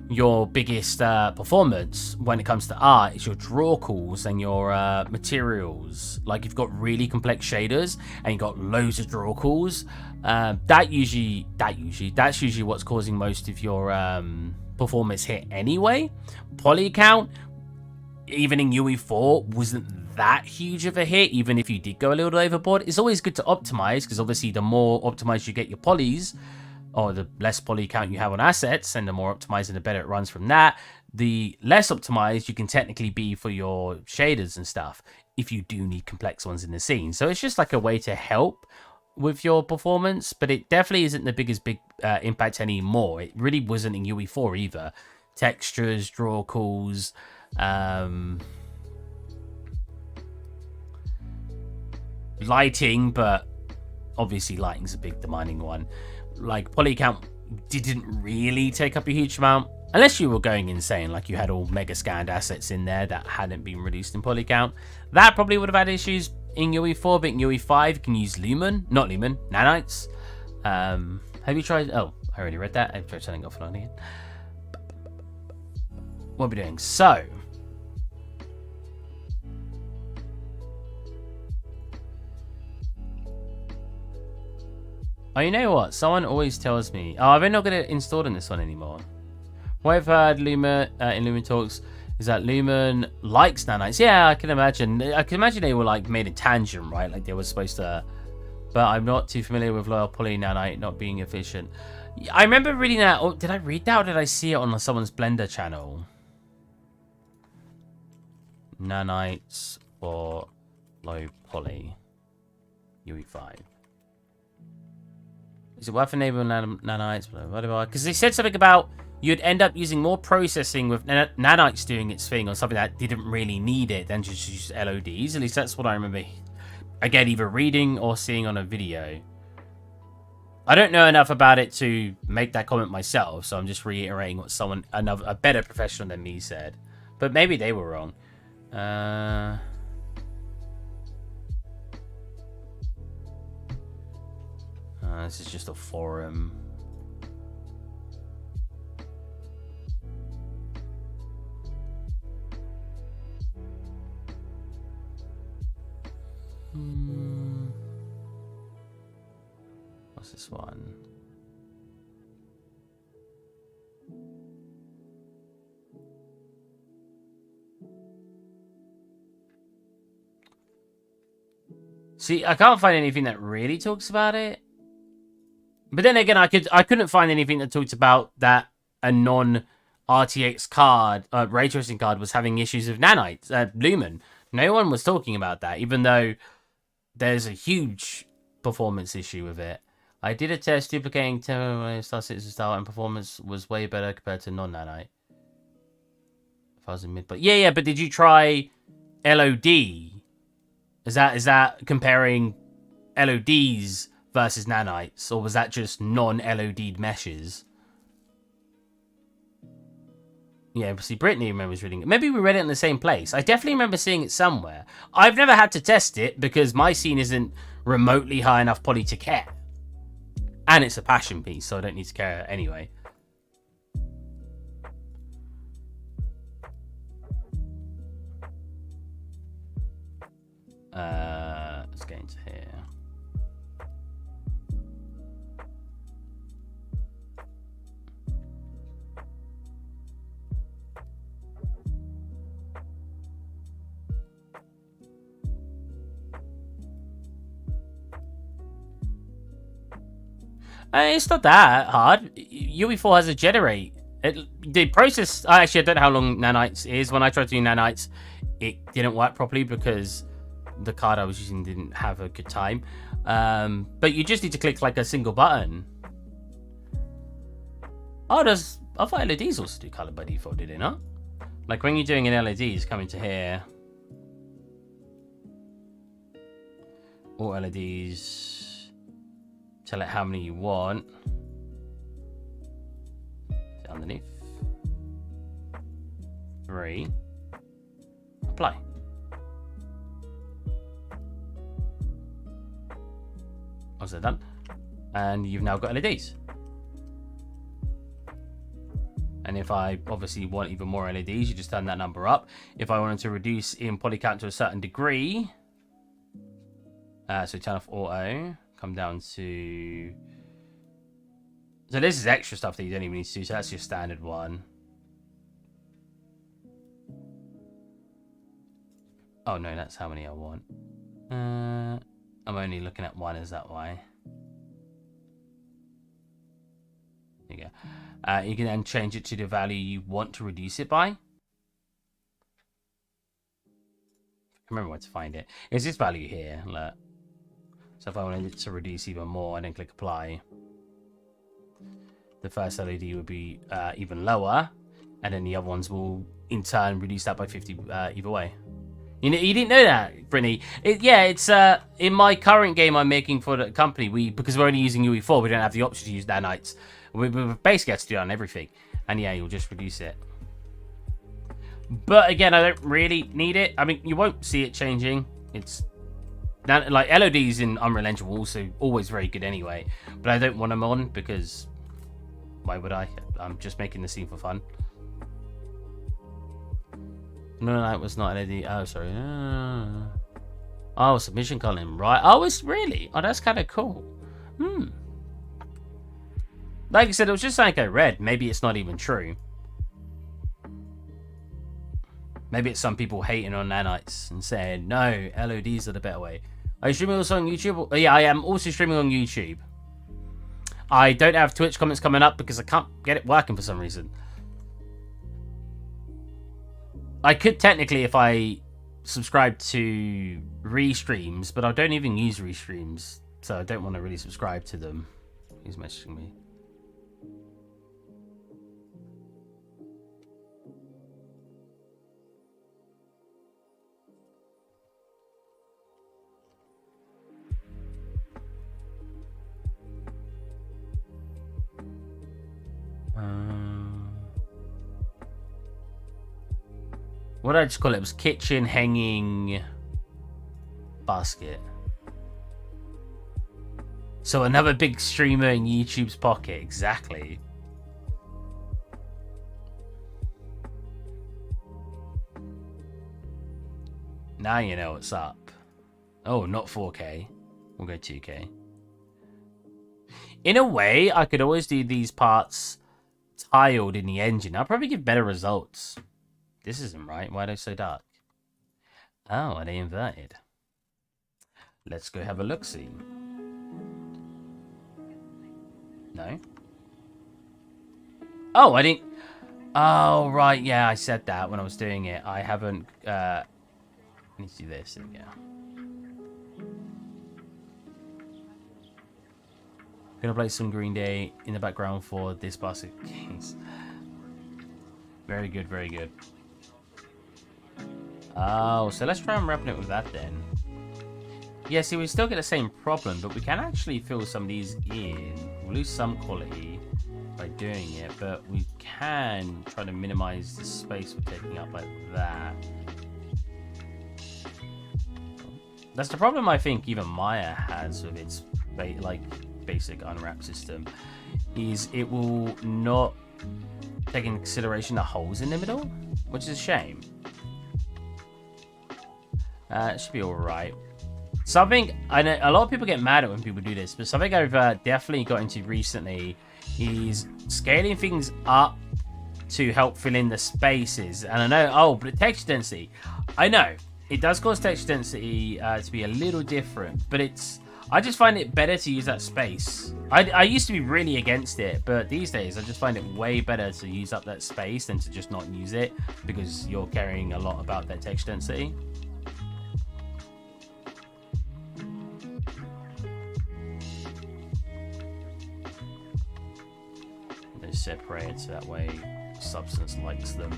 Speaker 1: your biggest performance when it comes to art is your draw calls and your materials. Like you've got really complex shaders and you've got loads of draw calls. That's usually what's causing most of your performance hit anyway. Poly count, even in UE4, wasn't that huge of a hit, even if you did go a little overboard. It's always good to optimize, because obviously the more optimized you get your polys, or the less poly count you have on assets, and the more optimized and the better it runs from that, the less optimized you can technically be for your shaders and stuff, if you do need complex ones in the scene. So it's just like a way to help with your performance, but it definitely isn't the biggest impact anymore. It really wasn't in UE4 either. Textures, draw calls, lighting, but obviously lighting's a big demanding one. Like poly count didn't really take up a huge amount, unless you were going insane, like you had all mega scanned assets in there that hadn't been released in poly count. That probably would have had issues in UE4, but in UE5 you can use nanites. Have you tried... Oh, I already read that. I've tried turning off and on again. What are we doing? So... Oh, you know what? Someone always tells me... Oh, I'm not going to install in this one anymore. What I've heard in Lumen Talks is that Lumen likes nanites. Yeah, I can imagine. I can imagine they were like made a tangent, right? Like they were supposed to... But I'm not too familiar with loyal poly nanite not being efficient. I remember reading that. Oh, did I read that or did I see it on someone's Blender channel? Nanites for low poly UE5. Is it worth enabling nanites? Because they said something about you'd end up using more processing with nanites doing its thing on something that didn't really need it than just use LODs. At least that's what I remember, again, either reading or seeing on a video. I don't know enough about it to make that comment myself, so I'm just reiterating what a better professional than me said. But maybe they were wrong. This is just a forum. What's this one? See, I can't find anything that really talks about it. But then again, I couldn't find anything that talked about that a non-RTX card, ray tracing card, was having issues with nanites, lumen. No one was talking about that, even though there's a huge performance issue with it. I did a test duplicating Star Citizen style, and performance was way better compared to non-nanite. If I was in mid, but yeah, but did you try LOD? Is that comparing LODs versus nanites, or was that just non-LOD'd meshes? Yeah, see, Brittany remembers reading it. Maybe we read it in the same place. I definitely remember seeing it somewhere. I've never had to test it because my scene isn't remotely high enough poly to care. And it's a passion piece, so I don't need to care anyway. Let's get into here. It's not that hard. UE4 has a generate. The process... Actually, I don't know how long nanites is. When I tried to do nanites, it didn't work properly because the card I was using didn't have a good time. But you just need to click like a single button. Oh, I thought LEDs also do color by default, did it not? Like when you're doing an LED, just come into here. All LEDs. Tell it how many you want. Underneath. 3. Apply. Also done. And you've now got LEDs. And if I obviously want even more LEDs, you just turn that number up. If I wanted to reduce in poly count to a certain degree, so turn off auto, come down to... So this is extra stuff that you don't even need to do, so that's your standard one. Oh no, that's how many I want. I'm only looking at one, is that why? There you go. You can then change it to the value you want to reduce it by. I remember where to find it. It's this value here, look. So if I wanted it to reduce even more, I then click apply. The first LED would be even lower, and then the other ones will in turn reduce that by 50 either way. You didn't know that, Brittany? It's in my current game I'm making for the company. Because we're only using UE4, we don't have the option to use nanites. We basically have to do it on everything, and yeah, you'll just reduce it. But again, I don't really need it. I mean, you won't see it changing. It's like LODs in Unreal Engine were also always very good anyway, but I don't want them on because why would I? I'm just making the scene for fun. No, that was not LED. Oh, sorry. Oh, submission column, right? Oh, it's really? Oh, that's kind of cool. Like I said, it was just something I read. Maybe it's not even true. Maybe it's some people hating on nanites and saying, no, LODs are the better way. Are you streaming also on YouTube? Oh, yeah, I am also streaming on YouTube. I don't have Twitch comments coming up because I can't get it working for some reason. I could technically if I subscribe to restreams, but I don't even use restreams, so I don't want to really subscribe to them. Who's messaging me? What did I just call it? It was kitchen hanging basket. So another big streamer in YouTube's pocket, exactly. Now you know what's up. Oh, not 4K. We'll go 2K. In a way, I could always do these parts tiled in the engine. I'll probably get better results. This isn't right. Why are they so dark? Oh, are they inverted? Let's go have a look-see. No? Oh, I didn't... Oh, right. Yeah, I said that when I was doing it. I haven't... I need to do this. There we go. Gonna play some Green Day in the background for this basket case. Very good, very good. Oh, so let's try and wrap it with that then. Yeah, see, we still get the same problem, but we can actually fill some of these in. We'll lose some quality by doing it, but we can try to minimize the space we're taking up like that. That's the problem I think even Maya has with its basic unwrap system, is it will not take into consideration the holes in the middle, which is a shame. It should be alright. Something, I know a lot of people get mad at when people do this, but something I've definitely got into recently is scaling things up to help fill in the spaces. And I know, oh, but texture density. I know, it does cause texture density to be a little different, but it's, I just find it better to use that space. I used to be really against it, but these days I just find it way better to use up that space than to just not use it, because you're caring a lot about that text density. They separate it so that way Substance likes them.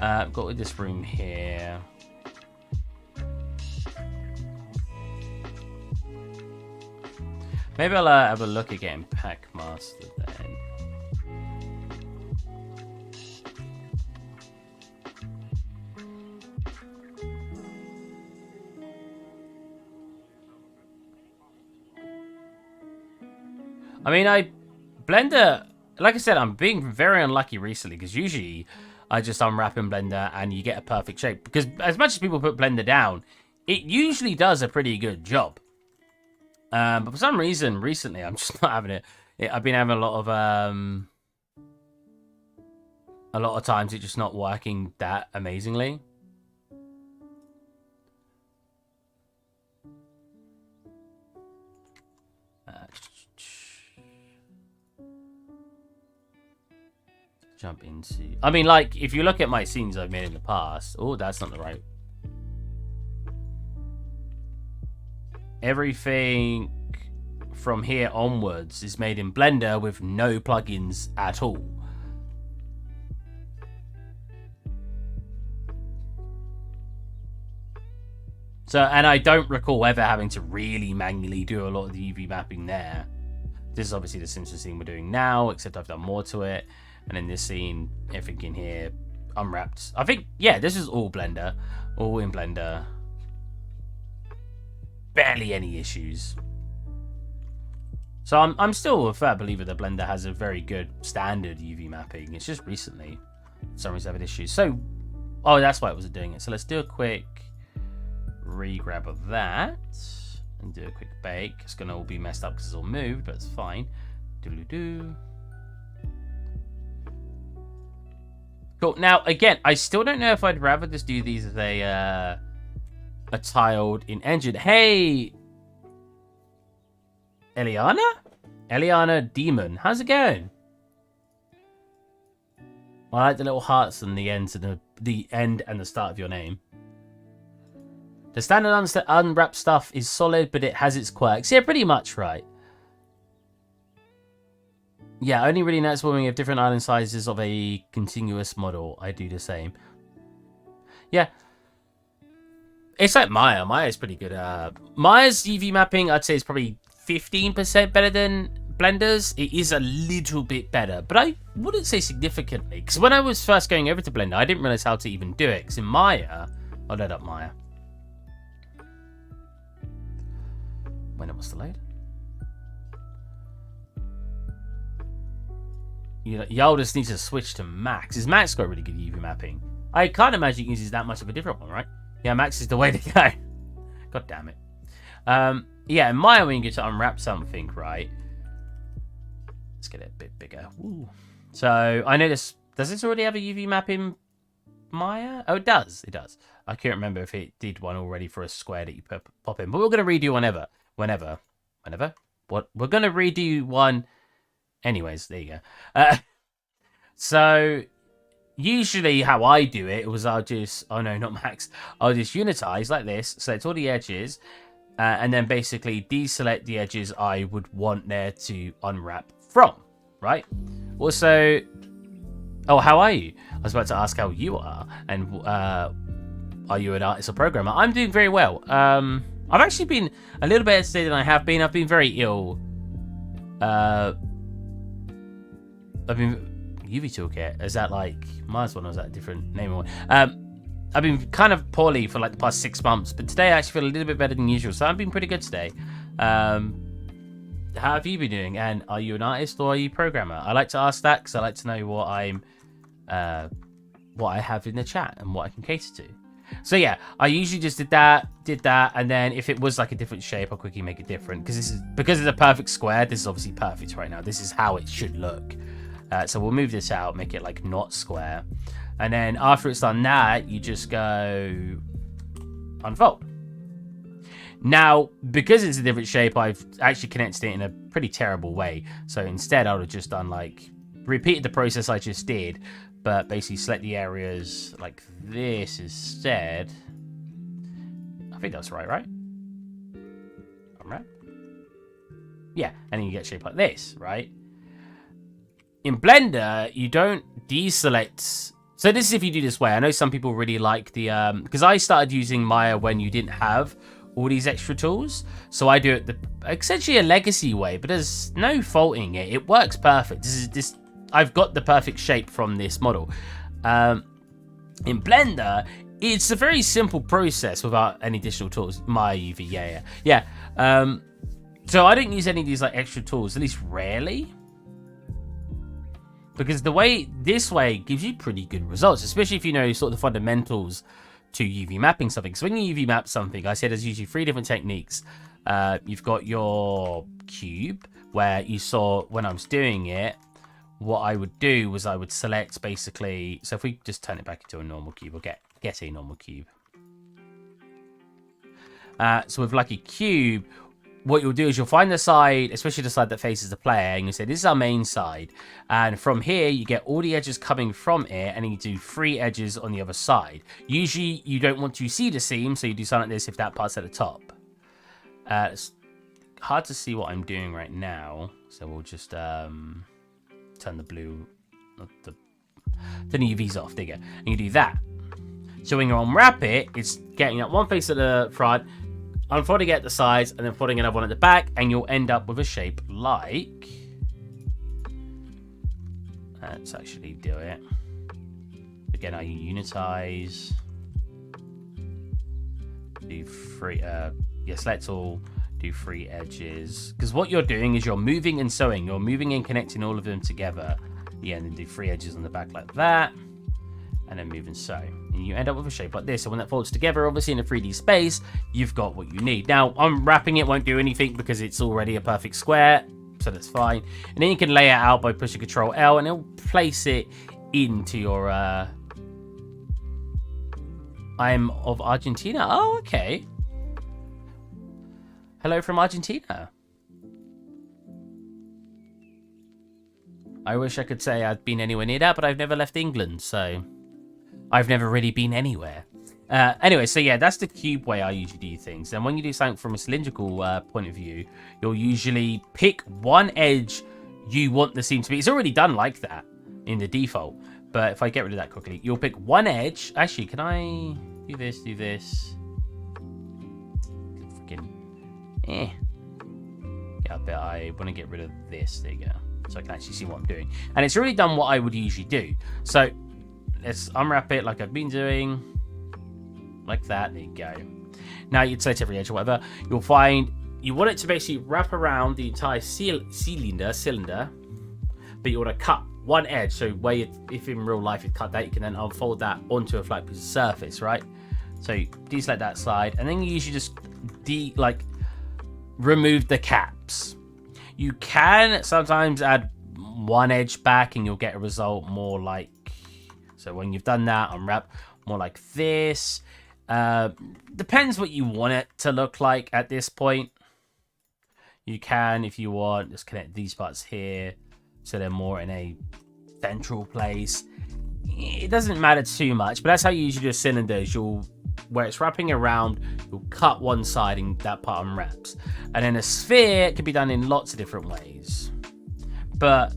Speaker 1: I've got this room here. Maybe I'll have a look at getting Pack Master then. I mean, Blender, like I said, I'm being very unlucky recently, because usually I just unwrap in Blender and you get a perfect shape. Because as much as people put Blender down, it usually does a pretty good job. But for some reason, recently, I'm just not having it. I've been having a lot of times it's just not working that amazingly. Jump into... I mean, like, if you look at my scenes I've made in the past... Oh, that's not the right... Everything from here onwards is made in Blender with no plugins at all. So, and I don't recall ever having to really manually do a lot of the UV mapping there. This is obviously the Simpsons scene we're doing now, except I've done more to it. And in this scene, everything in here unwrapped. I think, yeah, this is all Blender. All in Blender. Barely any issues. So I'm still a fair believer that Blender has a very good standard UV mapping. It's just recently for some reason I've had issues. So, oh, that's why it wasn't doing it. So let's do a quick re-grab of that and do a quick bake. It's gonna all be messed up because it's all moved, but it's fine. Doo-doo-doo. Cool. Now, again, I still don't know if I'd rather just do these as a tiled in engine. Hey, Eliana Demon, how's it going? I like the little hearts on the ends and the end and the start of your name. The standard unwrapped stuff is solid, but it has its quirks. Yeah, pretty much right. Yeah, only really notice when we have different island sizes of a continuous model. I do the same. Yeah. It's like Maya. Maya's pretty good. Maya's UV mapping, I'd say, is probably 15% better than Blender's. It is a little bit better, but I wouldn't say significantly. Because when I was first going over to Blender, I didn't realize how to even do it. Because in Maya, I'll load up Maya. When it was delayed. Y'all just need to switch to Max. Is Max got really good UV mapping? I can't imagine he uses that much of a different one, right? Yeah, Max is the way to go. God damn it. Yeah, in Maya, when you get to unwrap something, right? Let's get it a bit bigger. Woo. So, I know this... Does this already have a UV map in Maya? Oh, it does. It does. I can't remember if it did one already for a square that you pop in. But we're going to redo whenever. What? We're going to redo one... Anyways, there you go. So, usually how I do it was I'll just... Oh, no, not Max. I'll just unitize like this. Select all the edges. And then basically deselect the edges I would want there to unwrap from. Right? Also... Oh, how are you? I was about to ask how you are. And are you an artist or programmer? I'm doing very well. I've actually been a little better today than I have been. I've been very ill. I've been UV Toolkit. Is that like Mars one or is that a different name one? I've been kind of poorly for like the past 6 months, but today I actually feel a little bit better than usual. So I've been pretty good today. How have you been doing? And are you an artist or are you a programmer? I like to ask that because I like to know what I have in the chat and what I can cater to. So yeah, I usually just did that, and then if it was like a different shape, I'll quickly make it different because it's a perfect square. This is obviously perfect right now. This is how it should look. So we'll move this out, make it like not square. And then after it's done that, you just go unfold. Now, because it's a different shape, I've actually connected it in a pretty terrible way. So instead, I would have just done like, repeated the process I just did, but basically select the areas like this instead. I think that's right? Unwrap? Yeah, and then you get a shape like this, right? In Blender, you don't deselect. So this is if you do this way. I know some people really like the, because I started using Maya when you didn't have all these extra tools. So I do it essentially a legacy way, but there's no faulting it. It works perfect. I've got the perfect shape from this model. In Blender, it's a very simple process without any additional tools. Maya UV, yeah. So I don't use any of these like extra tools, at least rarely. Because this way gives you pretty good results, especially if you know sort of the fundamentals to UV mapping something. So when you UV map something, I said there's usually 3 different techniques. You've got your cube, where you saw when I was doing it, what I would do was I would select basically, so if we just turn it back into a normal cube, we'll get a normal cube. So with like a cube, what you'll do is you'll find the side, especially the side that faces the player, and you say, this is our main side. And from here, you get all the edges coming from it, and then you do 3 edges on the other side. Usually, you don't want to see the seam, so you do something like this if that part's at the top. It's hard to see what I'm doing right now, so we'll just turn the blue, turn the UVs off, there you go. And you do that. So when you unwrap it, it's getting that one face at the front, unfolding it at the sides, and then folding another one at the back, and you'll end up with a shape like... Let's actually do it. Again, I unitize. Do 3, select all, do 3 edges. Because what you're doing is you're moving and sewing. You're moving and connecting all of them together. Yeah, and then do 3 edges on the back like that. And then move and sew. And you end up with a shape like this. So when that folds together, obviously in a 3D space, you've got what you need. Now, unwrapping it won't do anything because it's already a perfect square. So that's fine. And then you can lay it out by pushing Control L, and it'll place it into your... I'm of Argentina. Oh, okay. Hello from Argentina. I wish I could say I'd been anywhere near that, but I've never left England, so... I've never really been anywhere. Anyway, so yeah, that's the cube way I usually do things. And when you do something from a cylindrical point of view, you'll usually pick one edge you want the seam to be. It's already done like that in the default. But if I get rid of that quickly, you'll pick one edge. Actually, can I do this, do this? Freaking, Yeah, I bet I want to get rid of this. There you go. So I can actually see what I'm doing. And it's already done what I would usually do. So let's unwrap it like I've been doing. Like that. There you go. Now you'd select every edge or whatever. You'll find you want it to basically wrap around the entire cylinder, but you want to cut one edge. So where if in real life you cut that, you can then unfold that onto a flat piece of surface, right? So you deselect that side, and then you usually just remove the caps. You can sometimes add one edge back, and you'll get a result more like. So when you've done that, unwrap more like this. Depends what you want it to look like at this point. You can, if you want, just connect these parts here so they're more in a central place. It doesn't matter too much, but that's how you usually do cylinders. Where it's wrapping around, you'll cut one side and that part unwraps. And then a sphere can be done in lots of different ways. But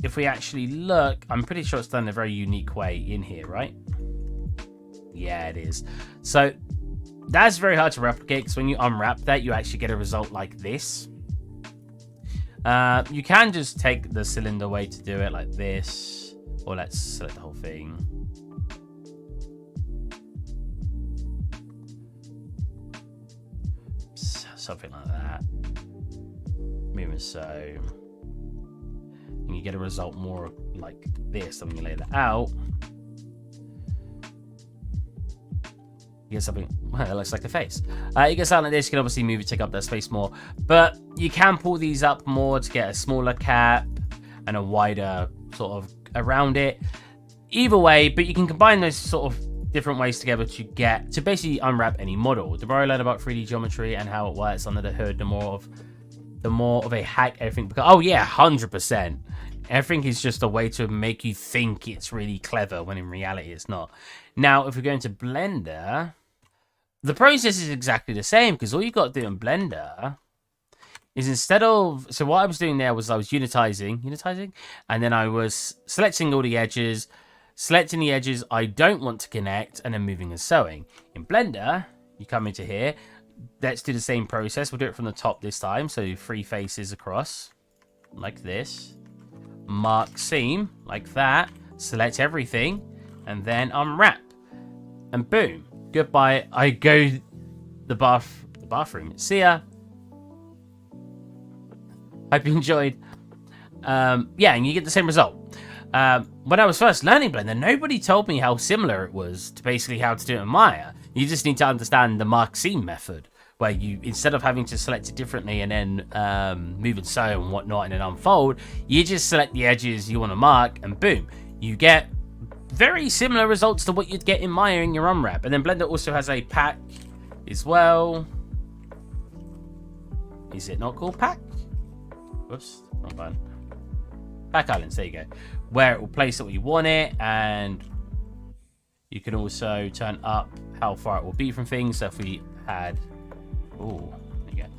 Speaker 1: if we actually look, I'm pretty sure it's done in a very unique way in here, right? Yeah, it is. So that's very hard to replicate because when you unwrap that, you actually get a result like this. You can just take the cylinder way to do it like this, or let's select the whole thing. Something like that. Moving so. And you get a result more like this. And when you lay that out, you get something that looks like a face. You get something like this. You can obviously move it, take up that space more. But you can pull these up more to get a smaller cap and a wider sort of around it. Either way, but you can combine those sort of different ways together to basically unwrap any model. The more I learn about 3D geometry and how it works under the hood, the more of a hack everything becomes. Oh yeah, 100%. Everything is just a way to make you think it's really clever when in reality it's not. Now, if we go into Blender, the process is exactly the same, because all you got to do in Blender is instead of... So what I was doing there was I was unitizing, and then I was selecting all the edges, selecting the edges I don't want to connect, and then moving and sewing. In Blender, you come into here. Let's do the same process. We'll do it from the top this time. So 3 faces across, like this. Mark seam, like that. Select everything, and then unwrap. And boom. Goodbye. I go the bathroom. See ya. Hope you enjoyed. Yeah, and you get the same result. When I was first learning Blender, nobody told me how similar it was to basically how to do it in Maya. You just need to understand the mark seam method, where you, instead of having to select it differently and then move and sew and whatnot and then unfold, you just select the edges you want to mark, and boom, you get very similar results to what you'd get in Maya in your unwrap. And then Blender also has a pack as well. Is it not called pack? Whoops, wrong button. Pack islands, there you go. Where it will place it where you want it, and you can also turn up how far it will be from things. So if we had, oh, there you go.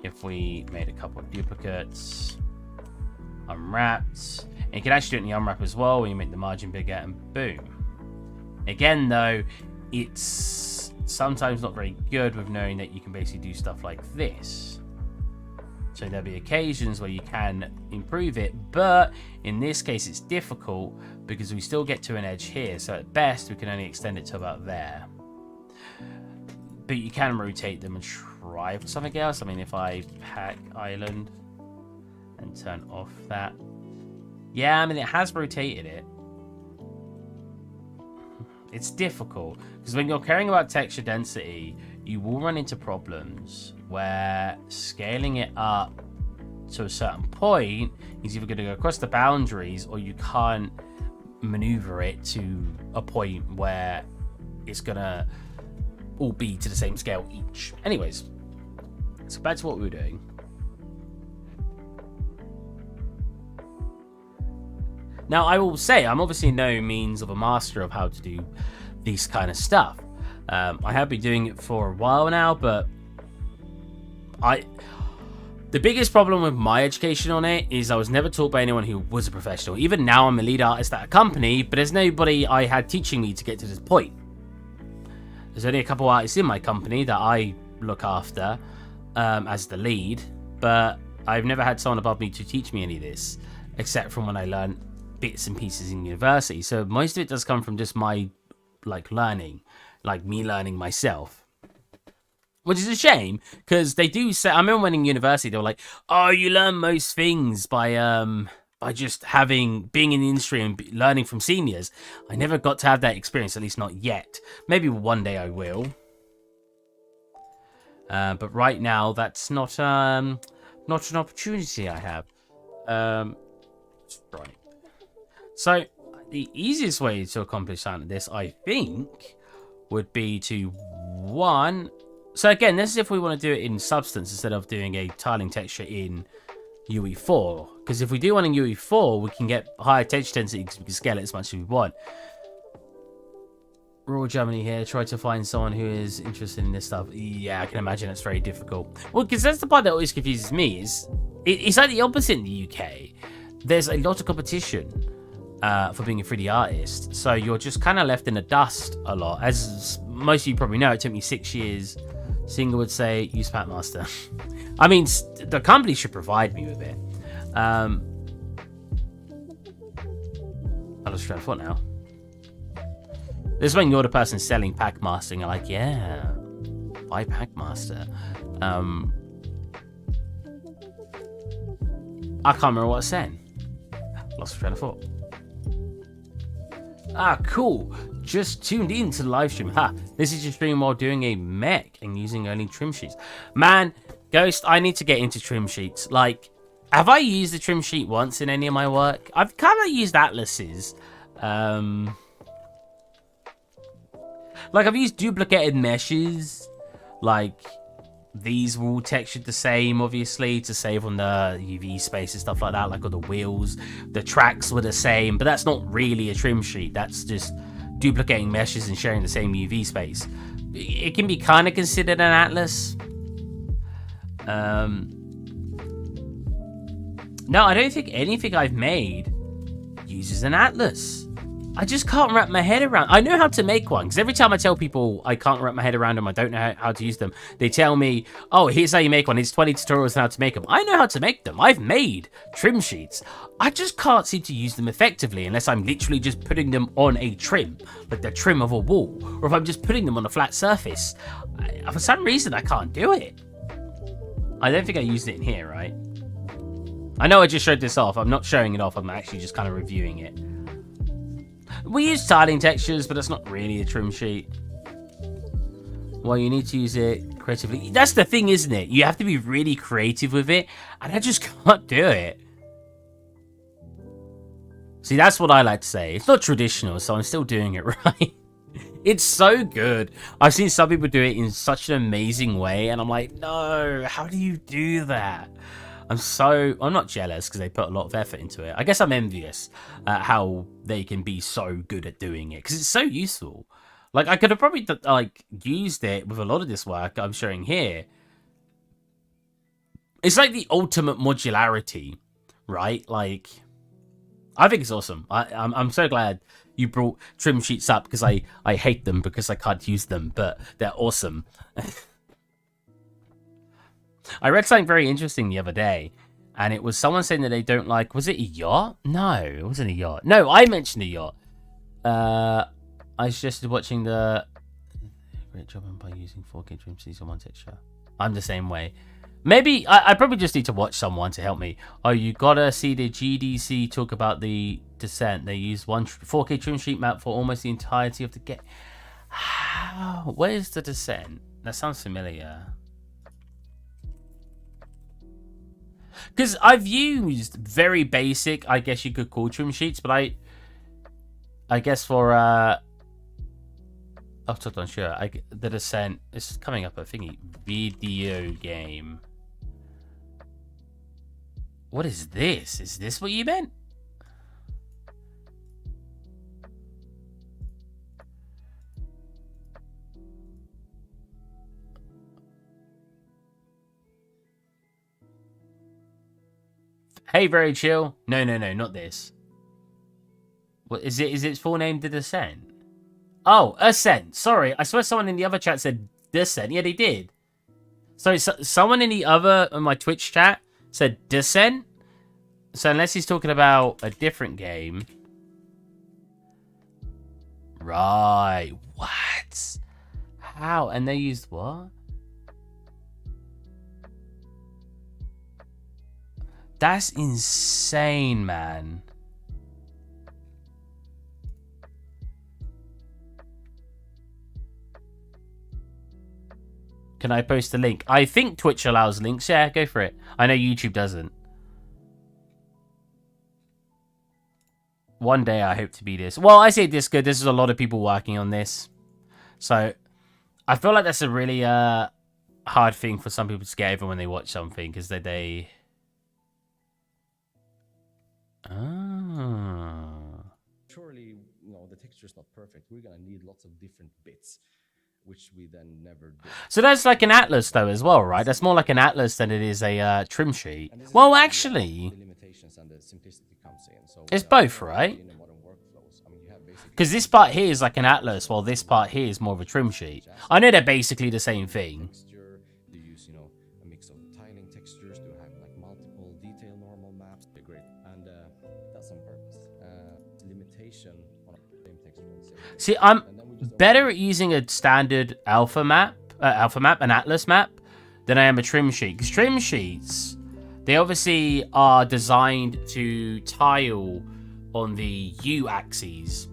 Speaker 1: If we made a couple of duplicates, unwrapped, and you can actually do it in the unwrap as well, where you make the margin bigger, and boom. Again, though, it's sometimes not very good with knowing that you can basically do stuff like this. So there'll be occasions where you can improve it, but in this case it's difficult because we still get to an edge here. So at best we can only extend it to about there. But you can rotate them and try for something else. I mean, if I pack island and turn off that. Yeah, I mean, it has rotated it. It's difficult because when you're caring about texture density, you will run into problems where scaling it up to a certain point is either going to go across the boundaries, or you can't maneuver it to a point where it's going to all be to the same scale each. Anyways, so back to what we were doing. Now, I will say, I'm obviously no means of a master of how to do this kind of stuff. I have been doing it for a while now, but the biggest problem with my education on it is I was never taught by anyone who was a professional. Even now, I'm a lead artist at a company, but there's nobody I had teaching me to get to this point. There's only a couple artists in my company that I look after as the lead, but I've never had someone above me to teach me any of this, except from when I learned bits and pieces in university. So most of it does come from just my learning, like me learning myself, which is a shame because they do say, I remember when in university they were like, oh, you learn most things by just being in the industry and learning from seniors. I never got to have that experience, at least not yet. Maybe one day I will, but right now that's not an opportunity I have. Right. So the easiest way to accomplish something like this, I think, would be to one. So again, this is if we want to do it in Substance instead of doing a tiling texture in UE4. Because if we do one in UE4, we can get higher texture density because we can scale it as much as we want. Rural Germany here. Try to find someone who is interested in this stuff. Yeah, I can imagine it's very difficult. Well, because that's the part that always confuses me. It's like the opposite in the UK. There's a lot of competition for being a 3D artist. So you're just kind of left in the dust a lot. As most of you probably know, it took me 6 years. Singer would say, use Packmaster. I mean, the company should provide me with it. I lost track of thought now. This is when you're the person selling Packmaster and you're like, yeah, buy Packmaster. I can't remember what I was saying. Lost track of thought. Ah, cool. Just tuned in to the live stream. Ha, this is your stream while doing a mech and using only trim sheets. Man, Ghost, I need to get into trim sheets. Like, have I used the trim sheet once in any of my work? I've kind of used atlases. Like, I've used duplicated meshes. Like, these were all textured the same, obviously, to save on the UV space and stuff like that. Like, on the wheels. The tracks were the same. But that's not really a trim sheet. That's just duplicating meshes and sharing the same UV space. It can be kind of considered an atlas. No, I don't think anything I've made uses an atlas. I just can't wrap my head around. I know how to make one, because every time I tell people I can't wrap my head around them, I don't know how to use them, they tell me, oh, here's how you make one. Here's 20 tutorials on how to make them. I know how to make them. I've made trim sheets. I just can't seem to use them effectively unless I'm literally just putting them on a trim, like the trim of a wall, or if I'm just putting them on a flat surface. For some reason, I can't do it. I don't think I used it in here, right? I know I just showed this off. I'm not showing it off. I'm actually just kind of reviewing it. We use tiling textures, but that's not really a trim sheet. Well, you need to use it creatively. That's the thing, isn't it? You have to be really creative with it, and I just can't do it. See, that's what I like to say. It's not traditional, so I'm still doing it right. It's so good. I've seen some people do it in such an amazing way, and I'm like, no, how do you do that? I'm not jealous because they put a lot of effort into it. I guess I'm envious at how they can be so good at doing it because it's so useful. Like, I could have probably like used it with a lot of this work I'm showing here. It's like the ultimate modularity, right? Like, I think it's awesome. I'm so glad you brought trim sheets up because I hate them because I can't use them, but they're awesome. I read something very interesting the other day, and it was someone saying that they don't like... Was it a yacht? No, it wasn't a yacht. No, I mentioned a yacht. I suggested watching the... Great job by using 4K trim sheets on one texture. I'm the same way. Maybe... I probably just need to watch someone to help me. Oh, you gotta see the GDC talk about the Descent. They use one 4K trim sheet map for almost the entirety of the game. How? Where's the Descent? That sounds familiar. Because I've used very basic, I guess you could call trim sheets, but I guess for, I'm not sure, the Descent, it's coming up a thingy, video game. What is this? Is this what you meant? Hey, very chill. No, not this. What is it? Is its full name The Descent? Oh, Ascent. Sorry, I swear someone in the other chat said Descent. Yeah, they did. So someone in the other on my Twitch chat said Descent. So unless he's talking about a different game, right? What? How? And they used what? That's insane, man. Can I post a link? I think Twitch allows links. Yeah, go for it. I know YouTube doesn't. One day I hope to be this. Well, I say this good. There's a lot of people working on this. So I feel like that's a really hard thing for some people to get over when they watch something. Because they...
Speaker 2: Surely, the texture is not perfect. We're gonna need lots of different bits, which we then never do.
Speaker 1: So that's like an atlas, though, as well, right? That's more like an atlas than it is a trim sheet. Well, actually,
Speaker 2: the limitations and the simplicity comes in. So
Speaker 1: it's both, right? Because this part here is like an atlas, while this part here is more of a trim sheet. I know they're basically the same thing.
Speaker 2: They use, a mix of tiling textures to have like multiple detail normal maps. They're great, and that's on purpose. Limitation on the same texture.
Speaker 1: See, I'm better at using a standard alpha map, an atlas map, than I am a trim sheet. Because trim sheets, they obviously are designed to tile on the U-axes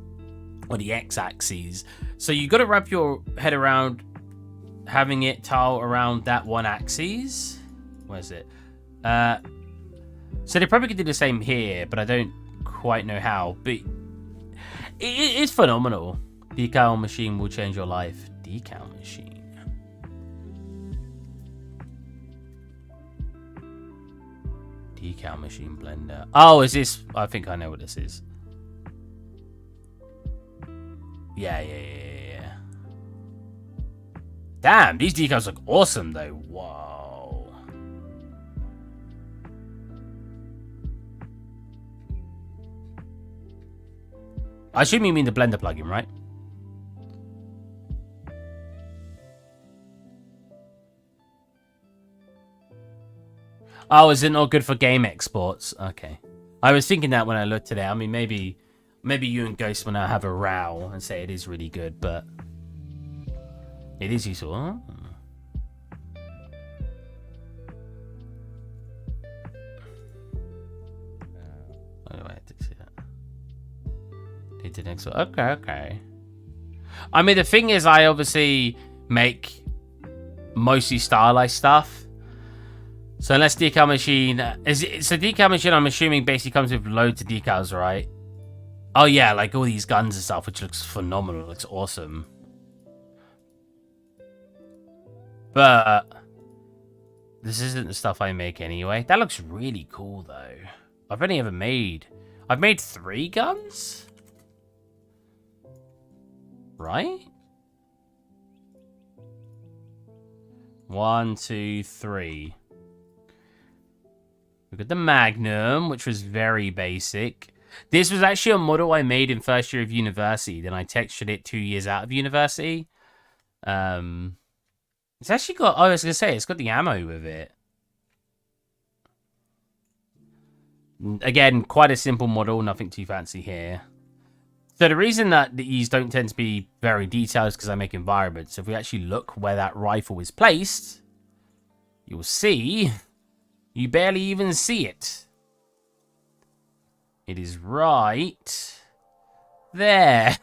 Speaker 1: or the X-axes. So you got to wrap your head around having it tile around that one axis. Where's it? So they probably could do the same here, but I don't quite know how. But it's phenomenal. Decal machine will change your life. Decal machine. Decal machine blender. Oh, is this? I think I know what this is. Yeah. Damn, these decals look awesome though. Whoa. I assume you mean the blender plugin, right? Oh, is it not good for game exports? Okay. I was thinking that when I looked at it. I mean, maybe you and Ghost will now have a row and say it is really good, but it is useful. Huh? Oh, I had to see that. It did next one. Okay. I mean, the thing is, I obviously make mostly stylized stuff. So unless decal machine so decal machine, I'm assuming basically comes with loads of decals, right? Oh yeah, like all these guns and stuff, which looks phenomenal, looks awesome. But this isn't the stuff I make anyway. That looks really cool though. I've made 3 guns, right? 1, 2, 3. We got the Magnum, which was very basic. This was actually a model I made in first year of university. Then I textured it 2 years out of university. It's actually got, I was going to say, it's got the ammo with it. Again, quite a simple model, nothing too fancy here. So the reason that these don't tend to be very detailed is because I make environments. So if we actually look where that rifle is placed, you'll see... You barely even see it. It is right there.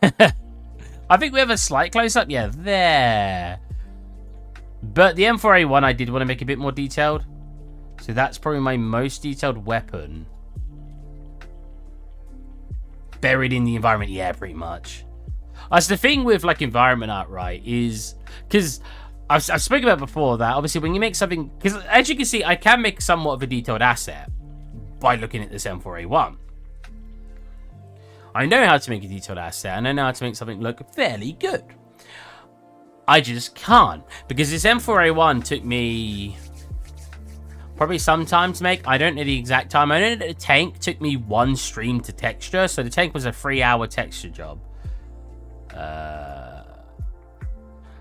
Speaker 1: I think we have a slight close-up. Yeah, there. But the M4A1 I did want to make a bit more detailed. So that's probably my most detailed weapon. Buried in the environment. Yeah, pretty much. That's the thing with like environment art, right? Is because... I've spoken about before that obviously when you make something, because as you can see, I can make somewhat of a detailed asset by looking at this M4A1. I know how to make a detailed asset, and I know how to make something look fairly good. I just can't, because this M4A1 took me probably some time to make. I don't know the exact time. I know that the tank took me 1 stream to texture, so the tank was a 3-hour texture job.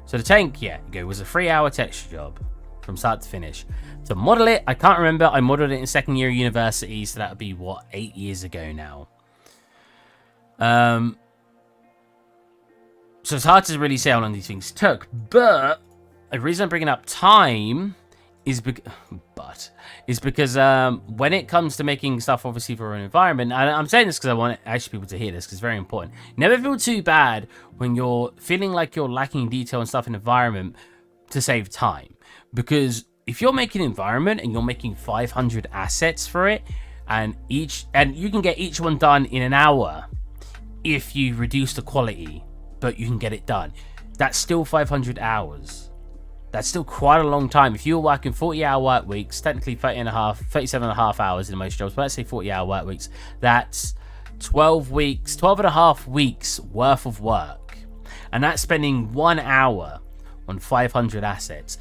Speaker 1: So the tank, yeah, it was a 3-hour texture job from start to finish. To model it, I can't remember. I modeled it in second year of university, so that would be, what, 8 years ago now. So it's hard to really say how long these things took. But the reason I'm bringing up time is because when it comes to making stuff, obviously, for an environment, and I'm saying this because I want actually people to hear this because it's very important. Never feel too bad when you're feeling like you're lacking detail and stuff in environment to save time. Because if you're making an environment and you're making 500 assets for it, and you can get each one done in an hour if you reduce the quality, but you can get it done. That's still 500 hours. That's still quite a long time. If you were working 40-hour work weeks, technically 37 and a half hours in most jobs, but let's say 40-hour work weeks, that's 12 and a half weeks worth of work. And that's spending 1 hour on 500 assets.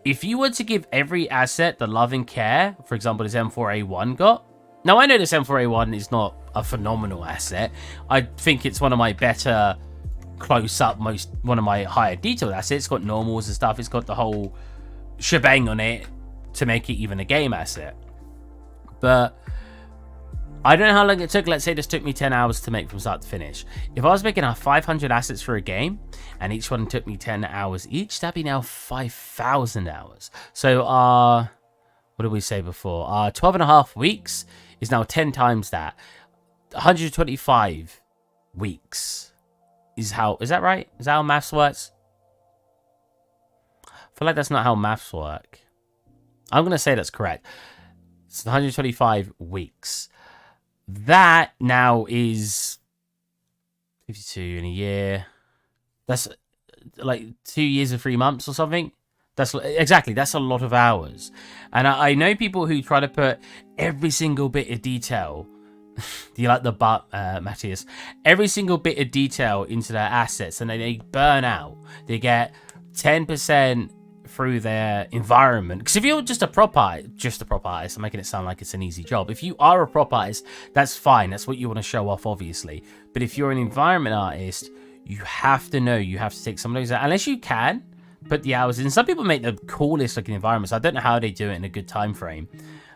Speaker 1: If you were to give every asset the love and care, for example, this M4A1 got, now I know this M4A1 is not a phenomenal asset. I think it's one of my better close up, one of my higher detailed assets. It's got normals and stuff. It's got the whole shebang on it to make it even a game asset. But I don't know how long it took. Let's say this took me 10 hours to make from start to finish. If I was making 500 assets for a game and each one took me 10 hours each, that'd be now 5,000 hours. So what did we say before? 12 and a half weeks is now 10 times that. 125 weeks. Is that right? Is that how maths works? I feel like that's not how maths work. I'm going to say that's correct. It's 125 weeks. That now is 52 in a year. That's like 2 years and 3 months or something. That's a lot of hours. And I know people who try to put every single bit of detail. Do you like the butt, Matthias? Every single bit of detail into their assets, and they burn out. They get 10% through their environment. Because if you're just a prop artist, I'm making it sound like it's an easy job. If you are a prop artist, that's fine. That's what you want to show off, obviously. But if you're an environment artist, you have to know. You have to take some of those out. Unless you can put the hours in. Some people make the coolest looking environments. I don't know how they do it in a good time frame.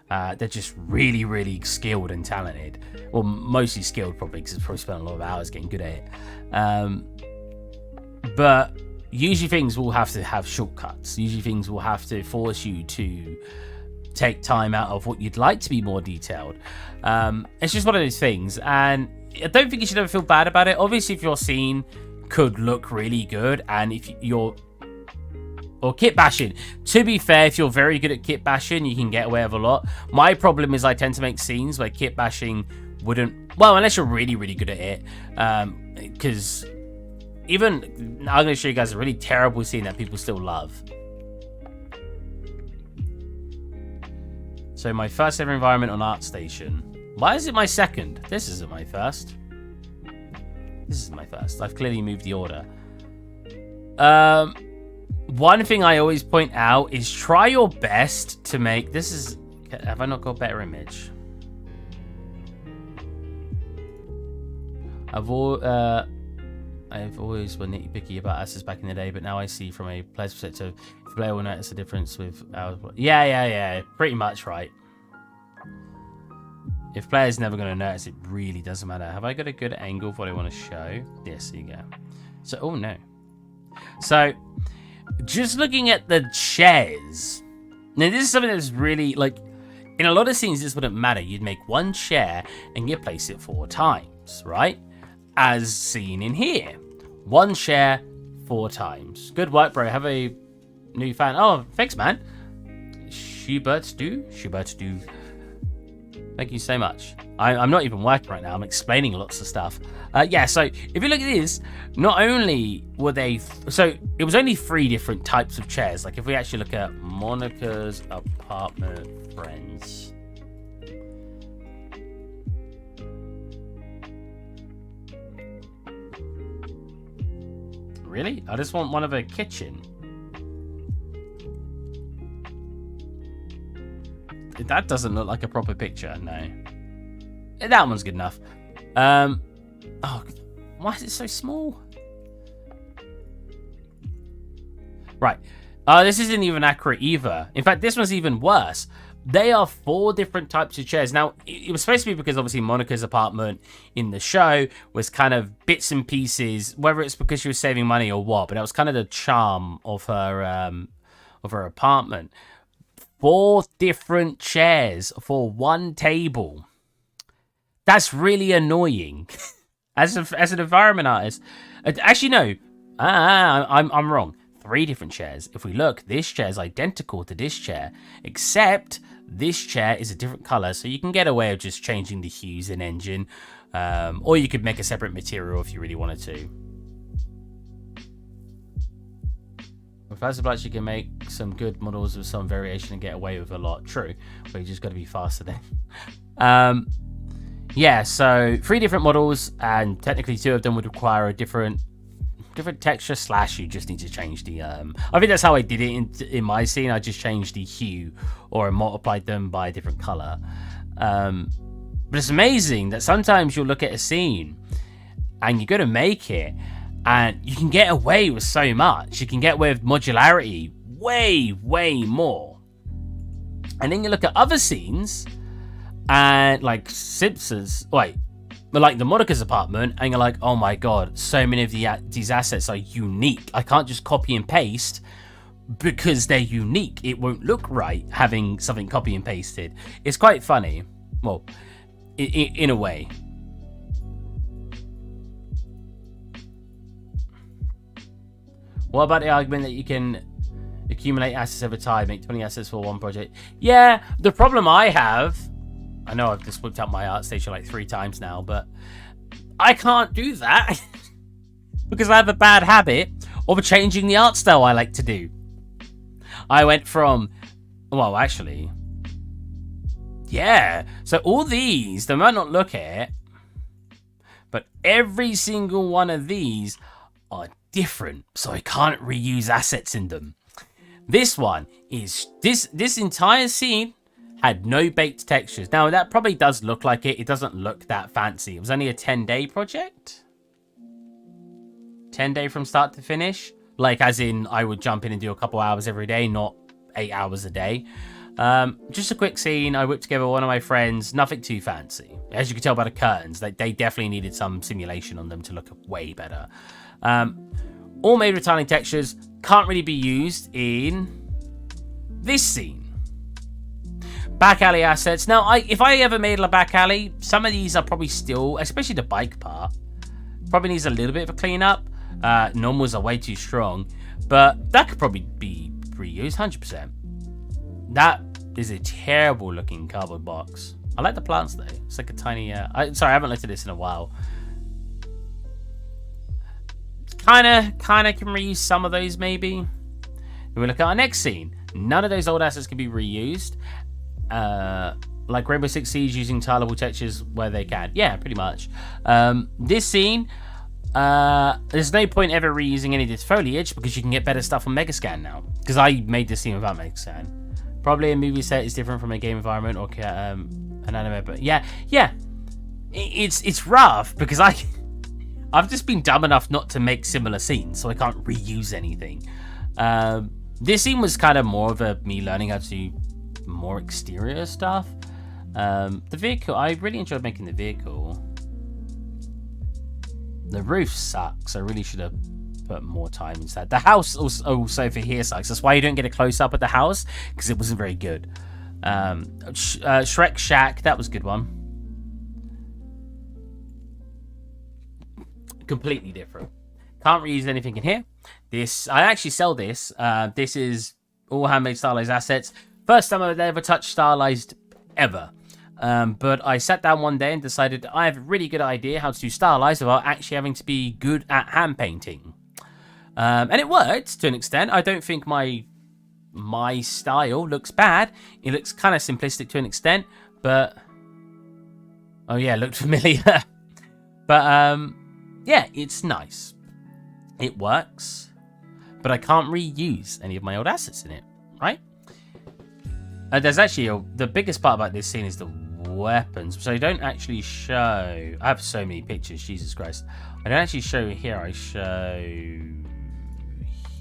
Speaker 1: They're just really, really skilled and talented. Well, mostly skilled, probably, because it's probably spent a lot of hours getting good at it. But usually things will have to have shortcuts. Usually things will have to force you to take time out of what you'd like to be more detailed. It's just one of those things. And I don't think you should ever feel bad about it. Obviously, if your scene could look really good, and if you're... Or kit bashing. To be fair, if you're very good at kit bashing, you can get away with a lot. My problem is I tend to make scenes where kit bashing wouldn't... Well, unless you're really, really good at it. Because even... I'm going to show you guys a really terrible scene that people still love. So my first ever environment on ArtStation. Why is it my second? This isn't my first. This is my first. I've clearly moved the order. One thing I always point out is try your best to make... This is... Have I not got a better image? I've always been nitpicky about assets back in the day, but now I see from a player's perspective, if the player will notice a difference with our... Yeah. Pretty much right. If player's never going to notice, it really doesn't matter. Have I got a good angle of what I want to show? Yes, there you go. So, oh no. So... Just looking at the chairs. Now, this is something that's really, like, in a lot of scenes, this wouldn't matter. You'd make one chair and you place it 4 times, right? As seen in here. One chair, 4 times. Good work, bro. Have a new fan. Oh, thanks, man. Schubert do. Thank you so much. I'm not even working right now. I'm explaining lots of stuff. Yeah, so if you look at this, not only were they... So it was only 3 different types of chairs. Like if we actually look at Monica's apartment friends. Really? I just want one of her kitchen. That doesn't look like a proper picture, no. That one's good enough. Oh, why is it so small? Right. This isn't even accurate either. In fact, this one's even worse. They are 4 different types of chairs. Now, it was supposed to be because obviously Monica's apartment in the show was kind of bits and pieces, whether it's because she was saving money or what, but that was kind of the charm of her apartment. 4 different chairs for 1 table. That's really annoying. As an environment artist, actually no, I'm wrong. 3 different chairs. If we look, this chair is identical to this chair, except this chair is a different color, so you can get away with just changing the hues in engine, or you could make a separate material if you really wanted to. With Hasselblad, you can make some good models with some variation and get away with a lot. True, but you just got to be faster then. Yeah, so 3 different models, and technically 2 of them would require a different texture / you just need to change the... I think that's how I did it in my scene. I just changed the hue, or I multiplied them by a different color. But it's amazing that sometimes you'll look at a scene and you go to make it, and you can get away with so much. You can get away with modularity way more. And then you look at other scenes, and like Simpsons, like the Monica's apartment, and you're like, oh my god, so many of these assets are unique. I can't just copy and paste because they're unique. It won't look right having something copy and pasted. It's quite funny. Well, in a way. What about the argument that you can accumulate assets over time, make 20 assets for one project? Yeah, the problem I have, I know I've just whipped out my ArtStation like 3 times now, but I can't do that. because I have a bad habit of changing the art style I like to do. I went from, well, actually, yeah. So all these, they might not look it, but every single one of these are different, so I can't reuse assets in them. This one is, this entire scene had no baked textures. Now, that probably does look like it. It doesn't look that fancy. It was only a 10-day project. 10-day from start to finish. Like, as in, I would jump in and do a couple hours every day, not 8 hours a day. Just a quick scene. I whipped together one of my friends. Nothing too fancy. As you can tell by the curtains, they definitely needed some simulation on them to look way better. All made with tiling textures. Can't really be used in this scene. Back alley assets. Now, if I ever made a back alley, some of these are probably still, especially the bike part, probably needs a little bit of a cleanup. Normals are way too strong, but that could probably be reused 100%. That is a terrible looking cardboard box. I like the plants though. It's like a tiny, sorry, I haven't looked at this in a while. Kinda can reuse some of those maybe. If we look at our next scene, none of those old assets can be reused. Like Rainbow Six Siege using tileable textures where they can. Yeah, pretty much. This scene, there's no point ever reusing any of this foliage because you can get better stuff on Megascan now. Because I made this scene without Megascan. Probably a movie set is different from a game environment or an anime, but yeah, it's rough because I've just been dumb enough not to make similar scenes, so I can't reuse anything. This scene was kind of more of me learning how to do more exterior stuff. The vehicle, I really enjoyed making the vehicle. The roof sucks. I really should have put more time into that. The house also for here sucks. That's why you don't get a close-up at the house, because it wasn't very good. Shrek Shack, that was a good one. Completely different. Can't reuse anything in here. This, I actually sell this. This is all handmade stylized assets. First time I've ever touched stylized ever. But I sat down one day and decided I have a really good idea how to do stylized without actually having to be good at hand painting. And it worked to an extent. I don't think my style looks bad. It looks kind of simplistic to an extent, but oh yeah, it looked familiar. But yeah, it's nice. It works, but I can't reuse any of my old assets in it, right? There's actually the biggest part about this scene is the weapons, so I don't actually show. I have so many pictures, Jesus Christ. I don't actually show here. I show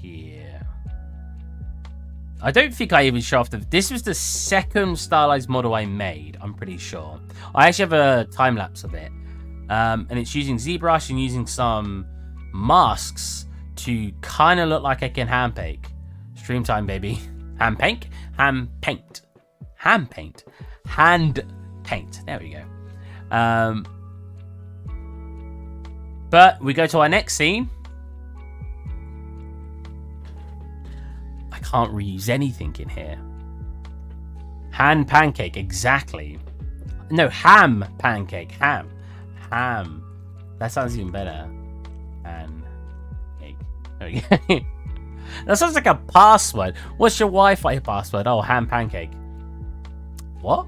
Speaker 1: here. I don't think I even show off this was the second stylized model I made, I'm pretty sure. I actually have a time lapse of it, and it's using ZBrush and using some masks to kind of look like I can hand paint. Stream time, baby. Hand paint. There we go. But we go to our next scene. I can't reuse anything in here. Hand pancake, exactly. No, ham pancake. Ham. That sounds even better. Hand cake. There we go. That sounds like a password. What's your Wi-Fi password? Oh, ham pancake. What?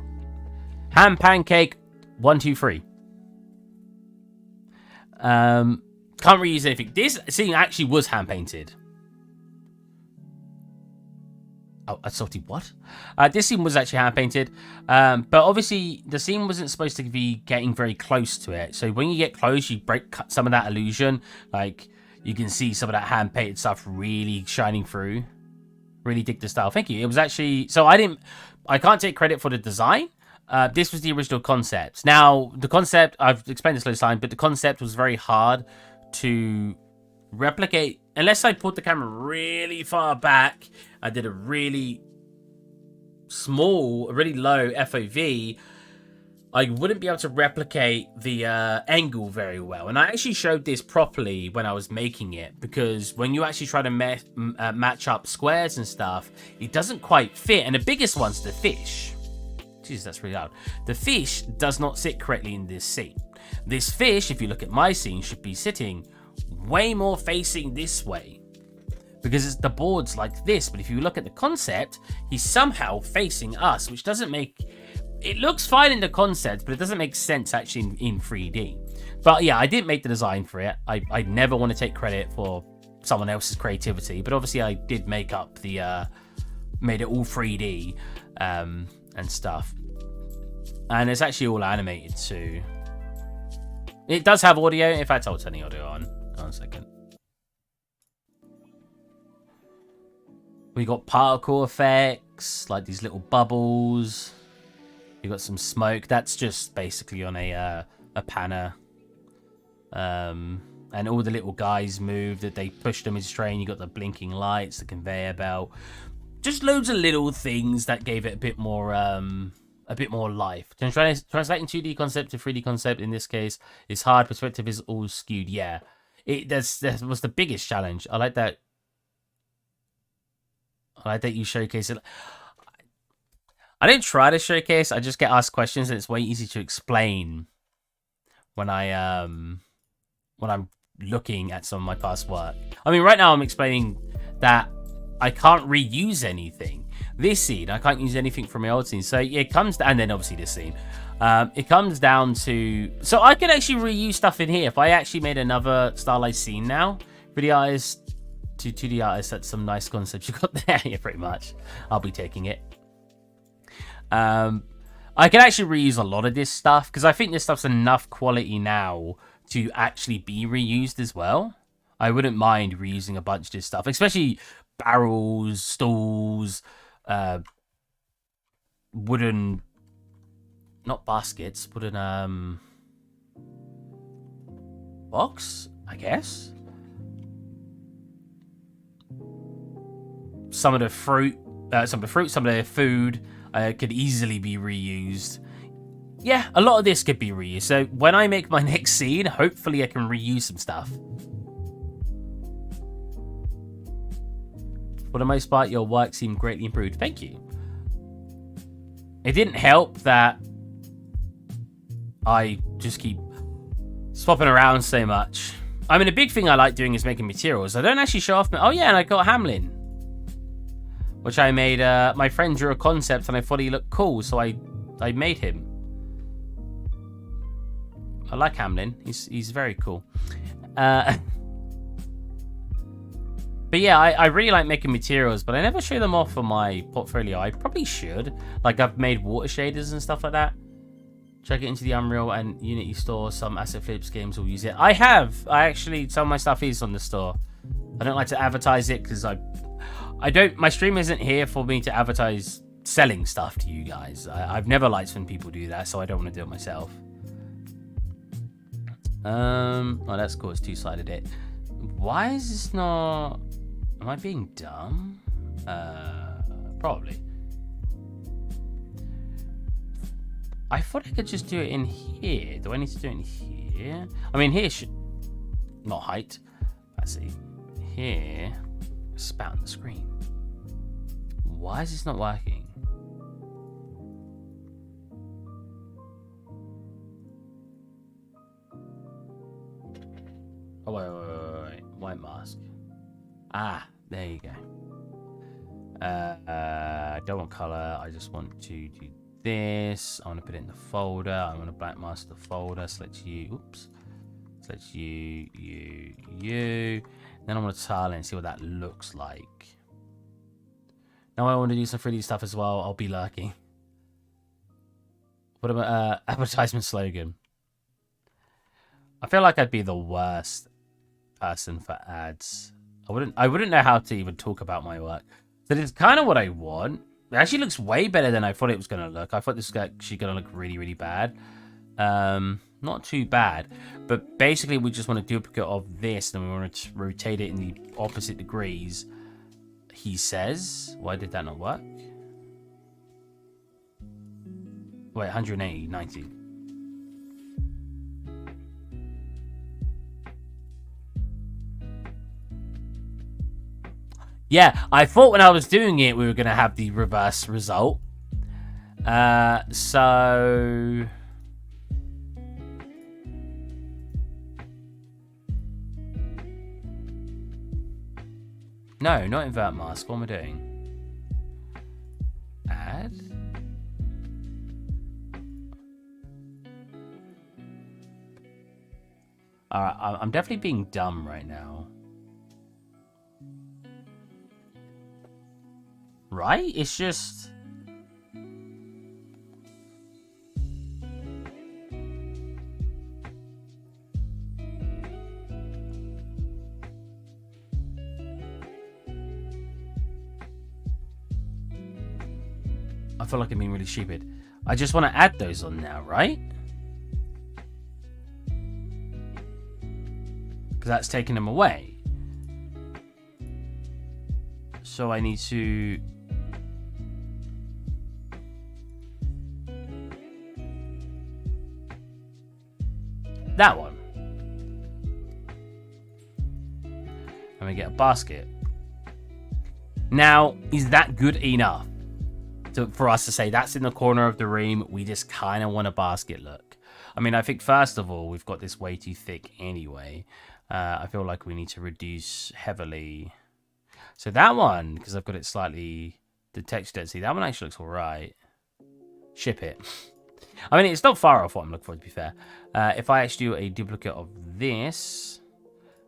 Speaker 1: Ham pancake 123. Can't reuse anything. This scene actually was hand painted. Oh, a salty what? This scene was actually hand painted. But obviously the scene wasn't supposed to be getting very close to it. So when you get close, you break some of that illusion. Like, you can see some of that hand painted stuff really shining through. Really dig the style. Thank you. It was actually, so I can't take credit for the design. This was the original concept. Now, the concept, I've explained this last time, but the concept was very hard to replicate. Unless I put the camera really far back, I did a really small, really low FOV, I wouldn't be able to replicate the angle very well. And I actually showed this properly when I was making it, because when you actually try to match up squares and stuff, it doesn't quite fit. And the biggest one's the fish. Jeez, that's really loud. The fish does not sit correctly in this scene. This fish, if you look at my scene, should be sitting way more facing this way because the board's like this. But if you look at the concept, he's somehow facing us, which doesn't make... It looks fine in the concept, but it doesn't make sense actually in 3D. But yeah, I didn't make the design for it. I never want to take credit for someone else's creativity, but obviously I did make up the... made it all 3D and stuff. And it's actually all animated too. It does have audio. In fact, I'll turn the audio on. Hold on a second. We got particle effects, like these little bubbles. You got some smoke. That's just basically on a panner. And all the little guys move. That they push them into train. You got the blinking lights, the conveyor belt. Just loads of little things that gave it a bit more life. Translating 2D concept to 3D concept in this case is hard. Perspective is all skewed. Yeah, that was the biggest challenge. I like that. You showcase it. I don't try to showcase. I just get asked questions, and it's way easy to explain when I'm looking at some of my past work. I mean, right now I'm explaining that I can't reuse anything. This scene, I can't use anything from my old scene. So it comes down, and then obviously this scene. It comes down to... So I could actually reuse stuff in here. If I actually made another stylized scene now, 3D artist to 2D artist, that's some nice concepts you got there. Yeah, pretty much. I'll be taking it. I can actually reuse a lot of this stuff, because I think this stuff's enough quality now to actually be reused as well. I wouldn't mind reusing a bunch of this stuff, especially barrels, stools, wooden, not baskets, wooden box, I guess. Some of the food could easily be reused. Yeah, a lot of this could be reused. So when I make my next scene, hopefully I can reuse some stuff. For the most part, your work seemed greatly improved. Thank you. It didn't help that I just keep swapping around so much. I mean, a big thing I like doing is making materials. I don't actually show off... Oh, yeah, and I got Hamlin, which I made... my friend drew a concept, and I thought he looked cool, so I made him. I like Hamlin. He's very cool. But yeah, I really like making materials, but I never show them off on my portfolio. I probably should. Like, I've made water shaders and stuff like that. Check it into the Unreal and Unity store. Some Asset Flips games will use it. I have. Actually, some of my stuff is on the store. I don't like to advertise it because I don't... My stream isn't here for me to advertise selling stuff to you guys. I've never liked when people do that, so I don't want to do it myself. Oh, that's cool. It's two-sided it. Why is this not... Am I being dumb? Probably. I thought I could just do it in here. Do I need to do it in here? I mean, here should... Not height. Let's see. Here. Spat on the screen. Why is this not working? Oh, wait. White mask. Ah, there you go. Don't want color. I just want to do this. I want to put it in the folder. I want to black mask the folder. Select you. Oops. Select you. Then I want to tile it and see what that looks like. Now I want to do some 3D stuff as well. I'll be lurking. What about advertisement slogan? I feel like I'd be the worst person for ads. I wouldn't know how to even talk about my work. So it's kind of what I want. It actually looks way better than I thought it was going to look. I thought this was actually going to look really, really bad. Not too bad. But basically, we just want a duplicate of this, and we want to rotate it in the opposite degrees. He says... Why did that not work? Wait, 180, 90. Yeah, I thought when I was doing it, we were going to have the reverse result. So... No, not invert mask. What am I doing? Add. Alright, I'm definitely being dumb right now. Right? It's just... I feel like I'm being really stupid. I just want to add those on now, right? Because that's taking them away. So I need to... that one. And we get a basket. Now, is that good enough for us to say that's in the corner of the room? We just kind of want a basket look. I mean, I think first of all, we've got this way too thick anyway. I feel like we need to reduce heavily. So that one, because I've got it slightly, the texture density, that one actually looks all right. Ship it. I mean, it's not far off what I'm looking for, to be fair. If I actually do a duplicate of this,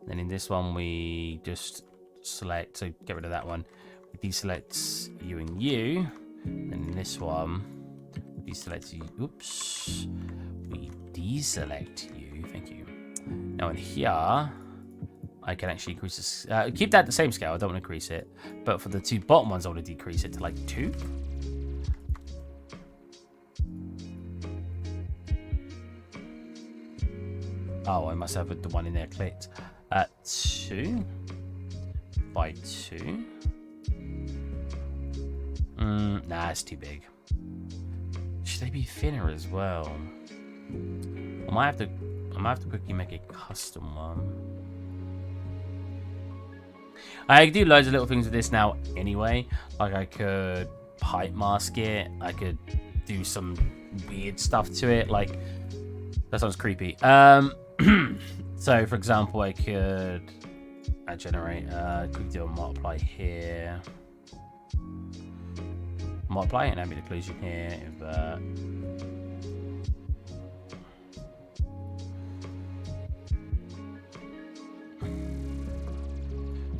Speaker 1: then in this one we just select, so get rid of that one. We deselect you and you. And in this one, we deselect you. Oops. We deselect you. Thank you. Now in here, I can actually increase this. Keep that at the same scale. I don't want to increase it. But for the two bottom ones, I want to decrease it to like 2. Oh, I must have the one in there clicked. 2 by 2. Nah, it's too big. Should they be thinner as well? I might have to quickly make a custom one. I do loads of little things with this now anyway. Like I could pipe mask it. I could do some weird stuff to it. Like, that sounds creepy. So for example, I could generate quick do a multiply here. Multiply and ambient occlusion here. Invert.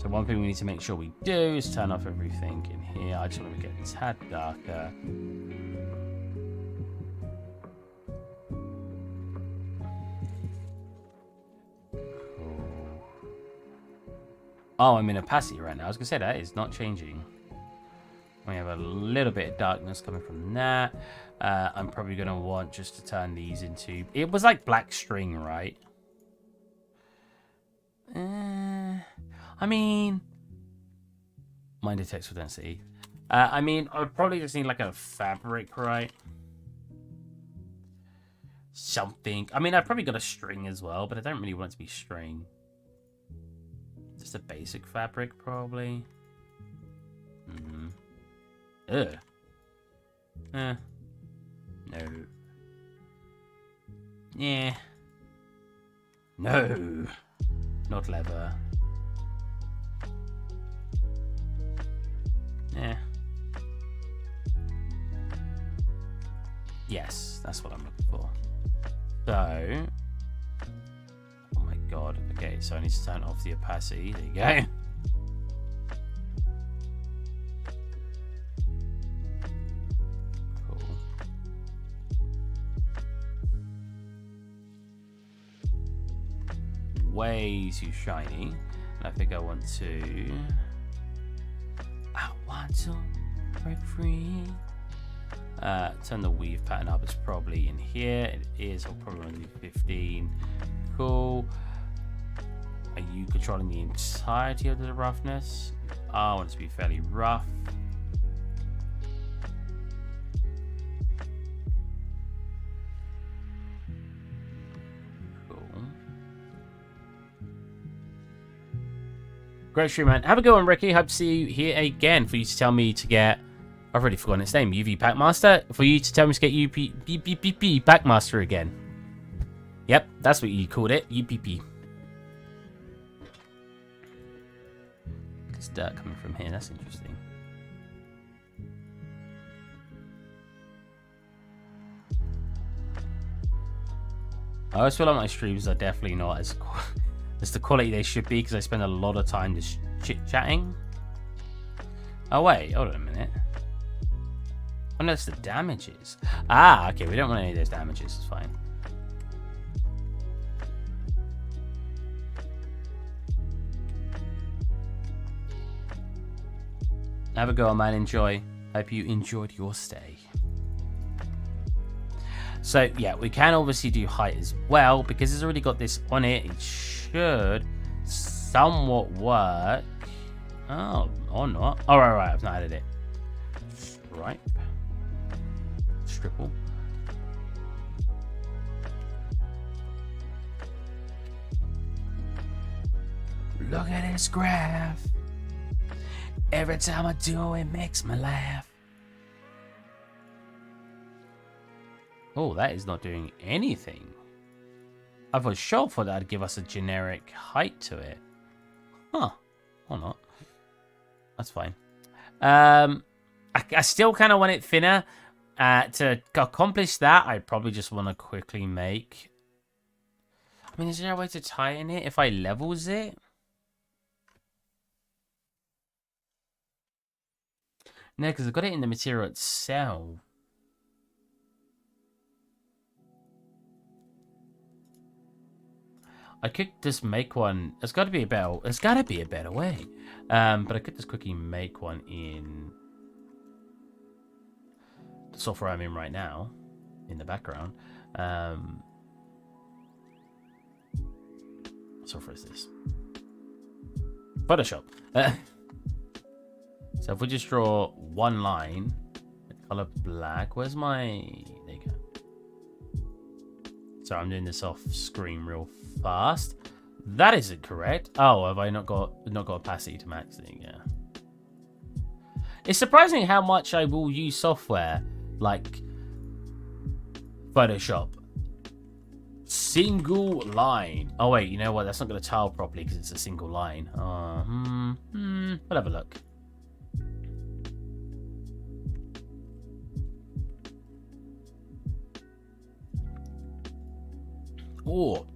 Speaker 1: So one thing we need to make sure we do is turn off everything in here. I just want to make it a tad darker. Cool. Oh, I'm in opacity right now. I was going to say that is not changing. We have a little bit of darkness coming from that. I'm probably going to want just to turn these into... It was like black string, right? I mean... Mind detects for density. I mean, I would probably just need like a fabric, right? Something. I mean, I've probably got a string as well, but I don't really want it to be string. Just a basic fabric, probably. Ugh. No. Yeah. No. Not leather. Yeah. Yes, that's what I'm looking for. So... Oh my god. Okay, so I need to turn off the opacity. There you go. Way too shiny. And I think I want to break free. Turn the weave pattern up. It's probably in here. It is. I'll probably want to do 15. Cool. Are you controlling the entirety of the roughness? I want it to be fairly rough. Great stream, man. Have a good one, Ricky. Hope to see you here again. For you to tell me to get... I've already forgotten its name. UV Packmaster. For you to tell me to get UPP Packmaster again. Yep, that's what you called it. UPP. There's dirt coming from here. That's interesting. I always feel like my streams are definitely not as the quality they should be because I spend a lot of time just chit-chatting. Oh wait, hold on a minute. Oh no, that's the damages. Ah, okay, we don't want any of those damages, it's fine. Have a go, man, enjoy. Hope you enjoyed your stay. So yeah, we can obviously do height as well because it's already got this on it. It should somewhat work. Oh, or not. Oh, right, I've not added it. Stripe. Stripple. Look at this graph. Every time I do it makes me laugh. Oh, that is not doing anything. I was sure for that would give us a generic height to it. Huh. Or not. That's fine. I still kind of want it thinner. To accomplish that, I probably just want to quickly make... I mean, is there a way to tighten it if I levels it? No, because I've got it in the material itself. I could just make one. There's got to be a better. There's got to be a better way. But I could just quickly make one in the software I'm in right now, in the background. What software is this? Photoshop. So if we just draw one line, color black. Where's my? There you go. So I'm doing this off screen real fast. That isn't correct. Oh, have I not got opacity to max it? Yeah. It's surprising how much I will use software like Photoshop. Single line. Oh wait, you know what? That's not going to tile properly because it's a single line. We'll have a look. Oh,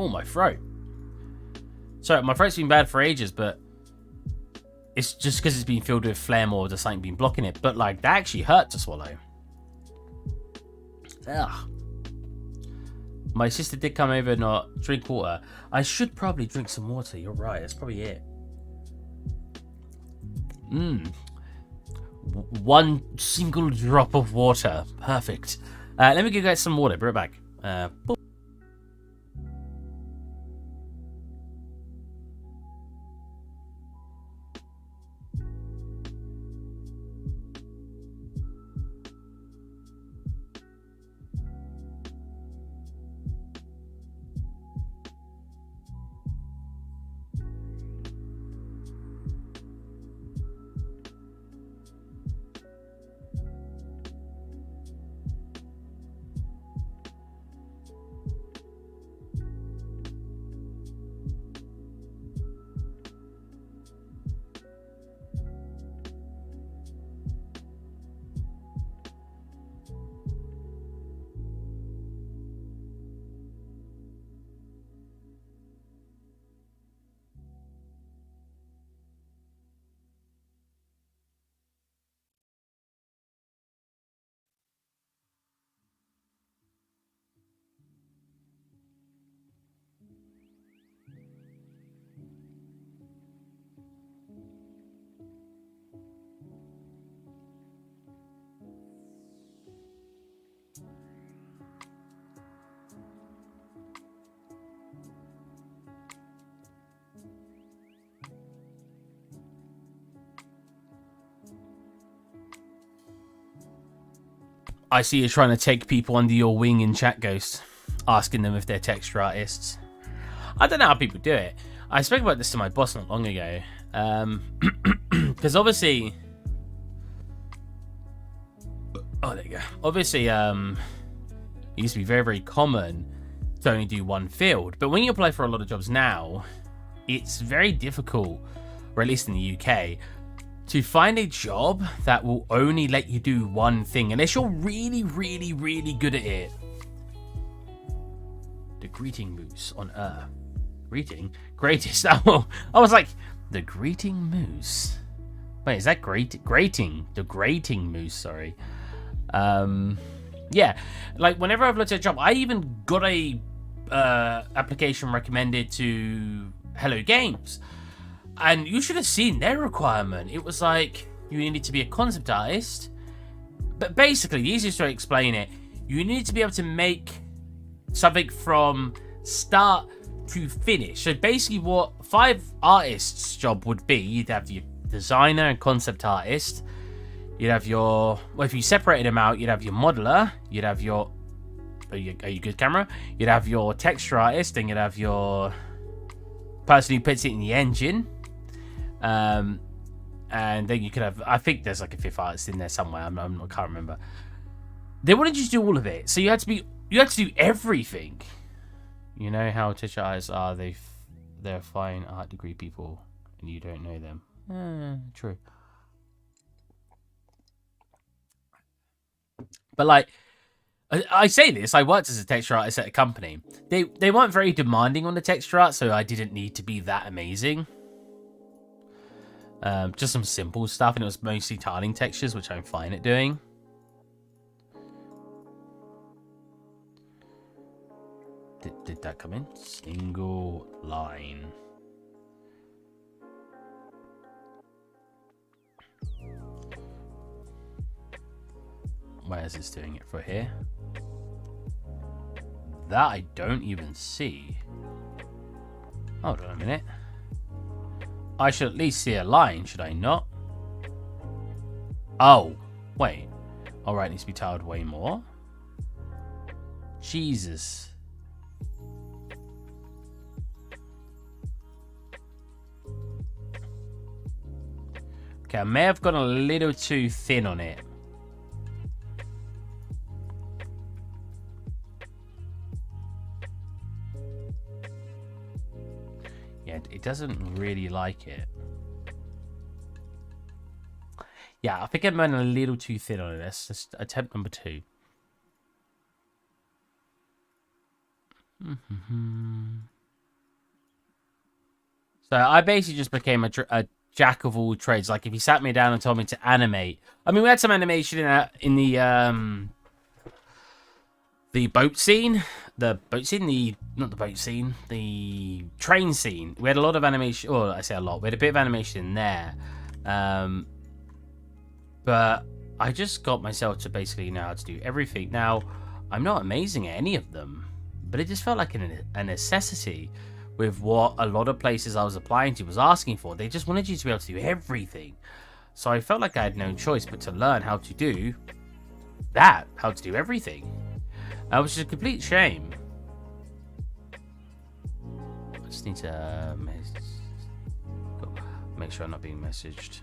Speaker 1: my throat. Sorry, my throat's been bad for ages, but it's just because it's been filled with phlegm or just something been blocking it. But like, that actually hurt to swallow. Ugh. My sister did come over and not drink water. I should probably drink some water. You're right. That's probably it. One single drop of water. Perfect. Let me go get some water. Be right back. I see you're trying to take people under your wing in chat, Ghost, asking them if they're texture artists. I don't know how people do it. I spoke about this to my boss not long ago. Because obviously... Oh, there you go. Obviously, it used to be very, very common to only do one field. But when you apply for a lot of jobs now, it's very difficult, or at least in the UK, to find a job that will only let you do one thing unless you're really, really, really good at it. The greeting moose on Earth. Greeting? Greatest. Oh, I was like, the greeting moose. Wait, is that grating? The grating moose, sorry. Yeah, like whenever I've looked at a job, I even got a application recommended to Hello Games. And you should have seen their requirement. It was like, you needed to be a concept artist. But basically, the easiest way to explain it, you need to be able to make something from start to finish. So basically what 5 artists' job would be, you'd have your designer and concept artist. You'd have your, well, if you separated them out, you'd have your modeler. You'd have your, are you good, camera? You'd have your texture artist, and you'd have your person who puts it in the engine. And then you could have, I think there's like a 5th artist in there somewhere. I can't remember. They wanted you to do all of it, so you had to do everything. You know how texture artists are? They're fine art degree people, and you don't know them. True. But like, I say this, I worked as a texture artist at a company. They weren't very demanding on the texture art, so I didn't need to be that amazing. Just some simple stuff, and it was mostly tiling textures, which I'm fine at doing. Did that come in? Single line. Where is this doing it for here? That I don't even see. Hold on a minute. I should at least see a line, should I not? Oh, wait. Alright, needs to be tiled way more. Jesus. Okay, I may have gone a little too thin on it. Yeah, it doesn't really like it. Yeah, I think I went a little too thin on it. That's just attempt number 2. So I basically just became a jack of all trades. Like if you sat me down and told me to animate, I mean, we had some animation in the boat scene, the train scene. We had a lot of animation. Well, I say a lot. We had a bit of animation in there, but I just got myself to basically know how to do everything. Now, I'm not amazing at any of them, but it just felt like a necessity. With what a lot of places I was applying to was asking for. They just wanted you to be able to do everything. So I felt like I had no choice but to learn how to do that, how to do everything. Which is a complete shame. I just need to make sure I'm not being messaged.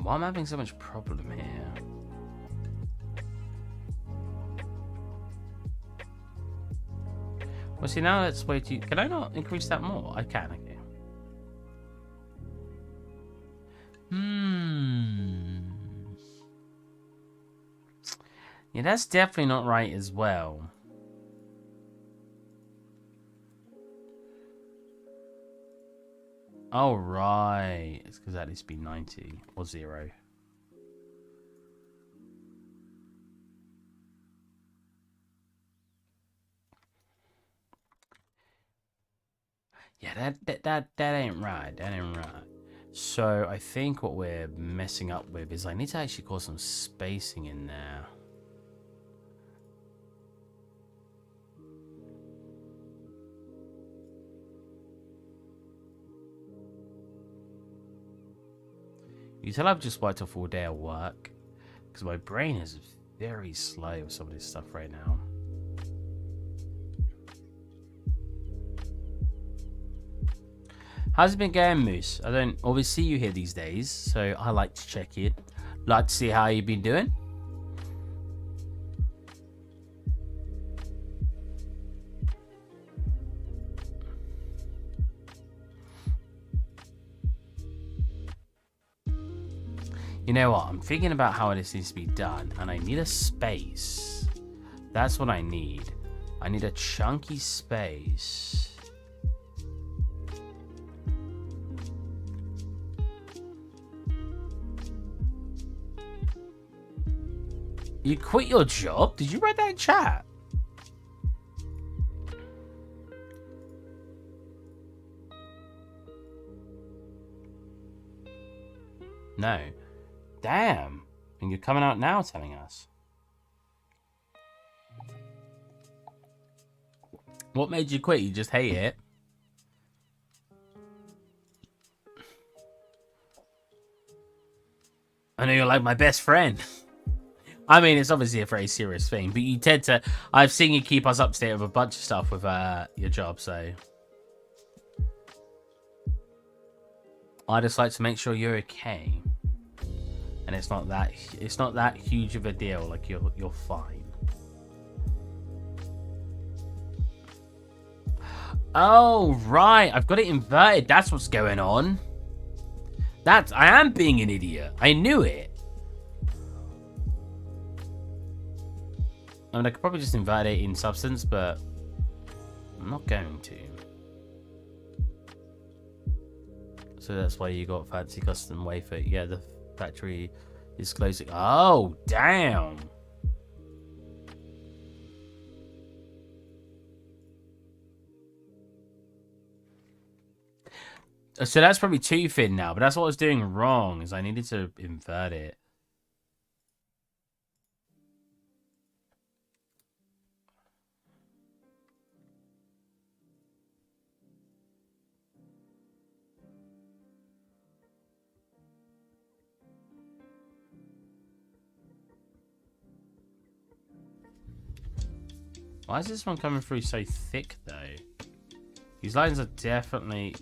Speaker 1: Why am I having so much problem here? Well, see, now that's way too... Can I not increase that more? I can, okay. Yeah, that's definitely not right as well. Oh, right. It's because that needs to be 90 or 0. Yeah, that ain't right. That ain't right. So I think what we're messing up with is I need to actually cause some spacing in there. You tell I've just worked a full day of work because my brain is very slow with some of this stuff right now. How's it been going, Moose? I don't always see you here these days, so I like to check in. Like to see how you've been doing. You know what? I'm thinking about how this needs to be done, and I need a space. That's what I need. I need a chunky space. You quit your job? Did you write that in chat? No. Damn. And you're coming out now telling us. What made you quit? You just hate it? I know you're like my best friend. I mean, it's obviously a very serious thing, but you tend to... I've seen you keep us up to date with a bunch of stuff with your job, so... I just like to make sure you're okay. And it's not that huge of a deal, like you're fine. Oh, right. I've got it inverted. That's what's going on. I am being an idiot. I knew it. I mean, I could probably just invert it in Substance, but I'm not going to. So that's why you got fancy custom wafer. Yeah, the factory is closing. Oh, damn. So that's probably too thin now, but that's what I was doing wrong, is I needed to invert it. Why is this one coming through so thick, though? These lines are definitely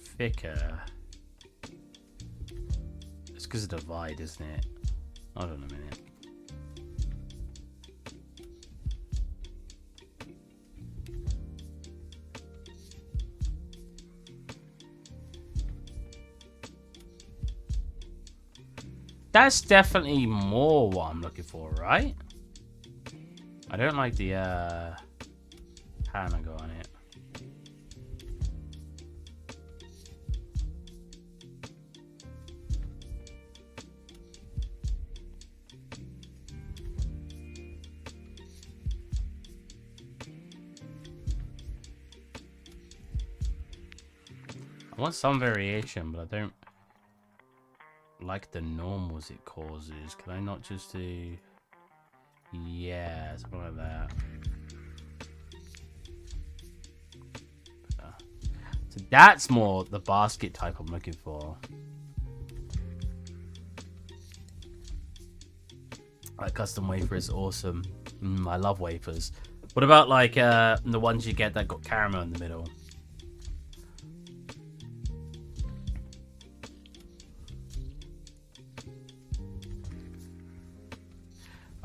Speaker 1: thicker. It's because of the divide, isn't it? Hold on a minute. That's definitely more what I'm looking for, right? I don't like the pan I got on it. I want some variation, but I don't like the normals it causes. Can I not just do... Yeah, something like that. So that's more the basket type I'm looking for. Like custom wafer is awesome. I love wafers. What about like the ones you get that got caramel in the middle?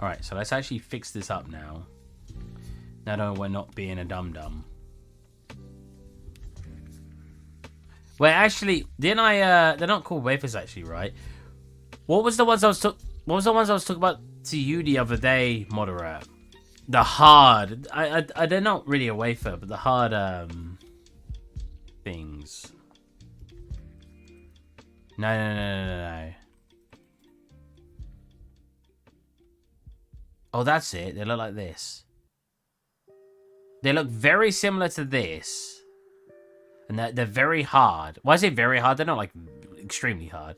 Speaker 1: Alright, so let's actually fix this up now. Now that we're not being a dum-dum. Wait, actually, didn't I, they're not called wafers actually, right? What was the ones I was talking about to you the other day, Moderate? The hard, they're not really a wafer, but the hard, things. No. Oh, that's it. They look like this. They look very similar to this. And they're very hard. Why is it very hard? They're not, like, extremely hard.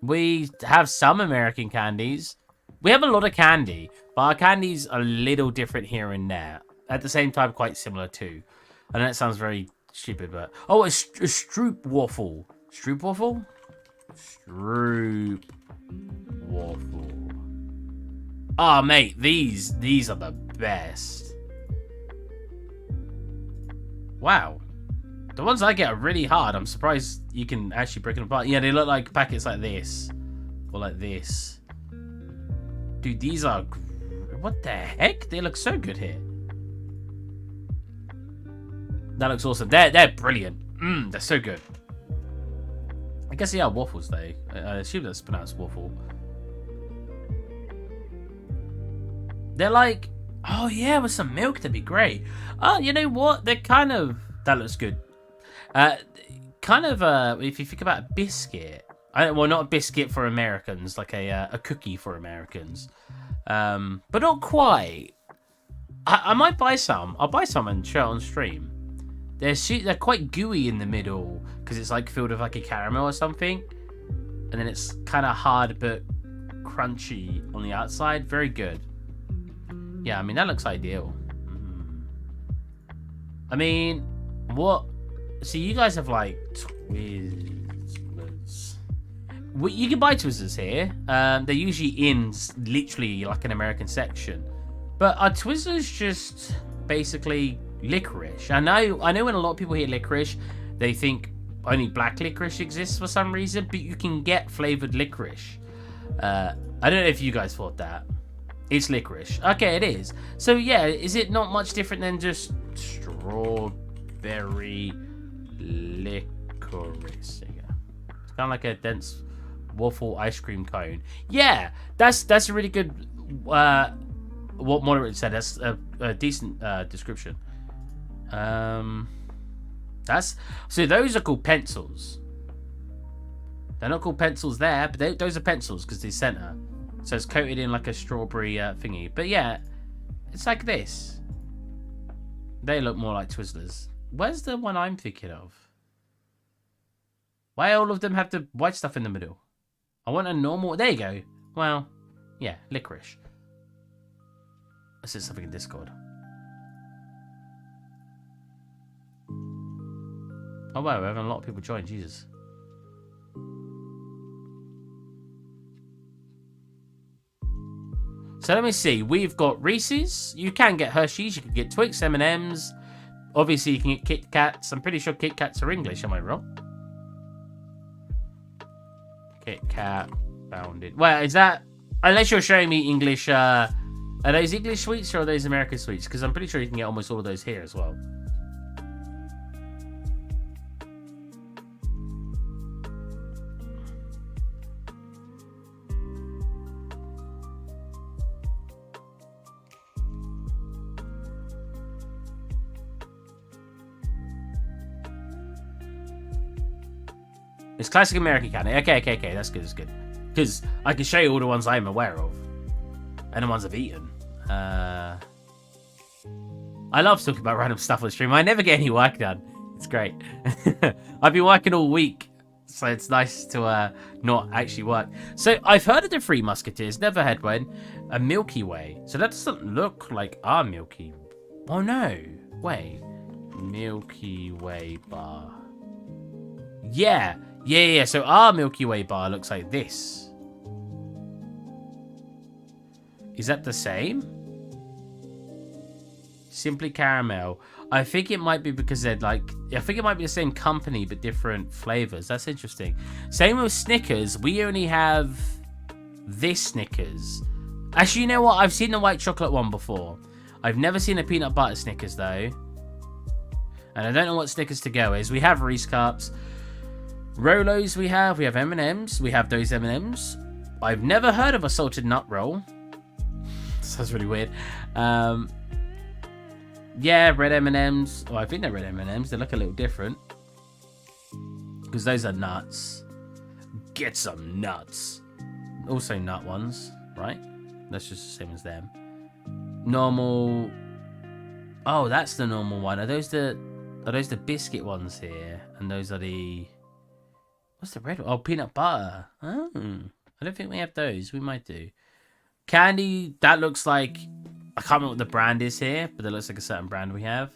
Speaker 1: We have some American candies. We have a lot of candy. But our candies are a little different here and there. At the same time, quite similar, too. I know that sounds very stupid, but... Oh, a Stroop waffle. Stroop waffle? Stroop waffle. Oh, mate, these are the best. Wow. The ones I get are really hard. I'm surprised you can actually break them apart. Yeah, they look like packets like this. Or like this. Dude, these are... What the heck? They look so good here. That looks awesome. They're brilliant. They're so good. I guess, yeah, waffles, though. I assume that's pronounced waffle. They're like... Oh, yeah, with some milk, that'd be great. Oh, you know what? They're kind of... That looks good. Kind of, if you think about a biscuit... well, not a biscuit for Americans, like a cookie for Americans. But not quite. I might buy some. I'll buy some and share it on stream. They're quite gooey in the middle because it's like filled with like a caramel or something, and then it's kind of hard but crunchy on the outside. Very good. Yeah, I mean that looks ideal. I mean, what? So you guys have like Twizzlers. Well, you can buy Twizzlers here. They're usually in literally like an American section. But are Twizzlers just basically licorice? I know when a lot of people hear licorice, they think only black licorice exists for some reason, but you can get flavored licorice. I don't know if you guys thought that. It's licorice. Okay, it is. So yeah, is it not much different than just strawberry licorice? There you go. It's kind of like a dense waffle ice cream cone. Yeah, that's a really good what Moderate said. That's a decent description. That's so those are called pencils. They're not called pencils there, but those are pencils because they center. So it's coated in like a strawberry thingy. But yeah, it's like this. They look more like Twizzlers. Where's the one I'm thinking of? Why all of them have the white stuff in the middle? I want a normal... There you go. Well, yeah, licorice. I said something in Discord. Oh wow, we're having a lot of people join. Jesus. So let me see. We've got Reese's. You can get Hershey's. You can get Twix, M&M's. Obviously, you can get Kit Kats. I'm pretty sure Kit Kats are English. Am I wrong? Kit Kat, Bounded. Well, is that... Unless you're showing me English... are those English sweets or are those American sweets? Because I'm pretty sure you can get almost all of those here as well. It's classic American candy. Okay. That's good. That's good. Because I can show you all the ones I'm aware of. And the ones I've eaten. I love talking about random stuff on the stream. I never get any work done. It's great. I've been working all week. So it's nice to not actually work. So I've heard of the Three Musketeers. Never had one. A Milky Way. So that doesn't look like our Milky... Oh no. Wait. Milky Way bar. Yeah. Yeah. So our Milky Way bar looks like this. Is that the same? Simply Caramel. I think it might be because they're like... I think it might be the same company, but different flavors. That's interesting. Same with Snickers. We only have this Snickers. Actually, you know what? I've seen the white chocolate one before. I've never seen a peanut butter Snickers, though. And I don't know what Snickers to go is. We have Reese Cups. Rolos we have M&M's. We have those M&M's. I've never heard of a salted nut roll. Sounds really weird. Yeah, red M&M's. Oh, I think they're red M&M's. They look a little different. Because those are nuts. Get some nuts. Also nut ones, right? That's just the same as them. Normal. Oh, that's the normal one. Are those the biscuit ones here? And those are the... What's the red one? Oh, peanut butter. Oh, I don't think we have those. We might do. Candy, that looks like... I can't remember what the brand is here, but it looks like a certain brand we have.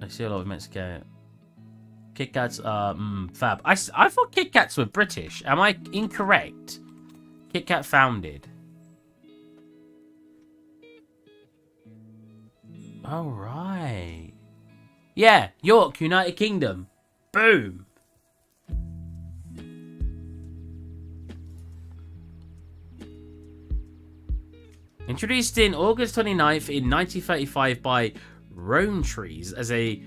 Speaker 1: I see a lot of Mexico. Kit Kats are fab. I thought Kit Kats were British. Am I incorrect? Kit Kat founded. Oh, right. Yeah, York, United Kingdom. Boom. Introduced in August 29th in 1935 by Rowntrees as a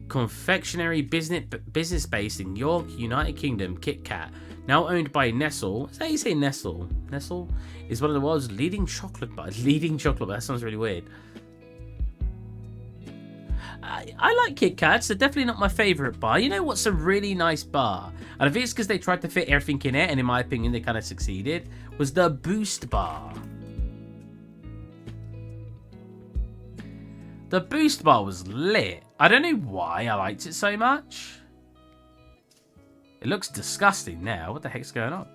Speaker 1: confectionery business based in York, United Kingdom, Kit Kat, now owned by Nestle. Is that how you say Nestle? Nestle is one of the world's leading chocolate bars. Leading chocolate bar. That sounds really weird. I like Kit Kats. They're definitely not my favourite bar. You know what's a really nice bar? And I think it's because they tried to fit everything in it, and in my opinion, they kind of succeeded. Was the Boost bar. The Boost bar was lit. I don't know why I liked it so much. It looks disgusting now. What the heck's going on?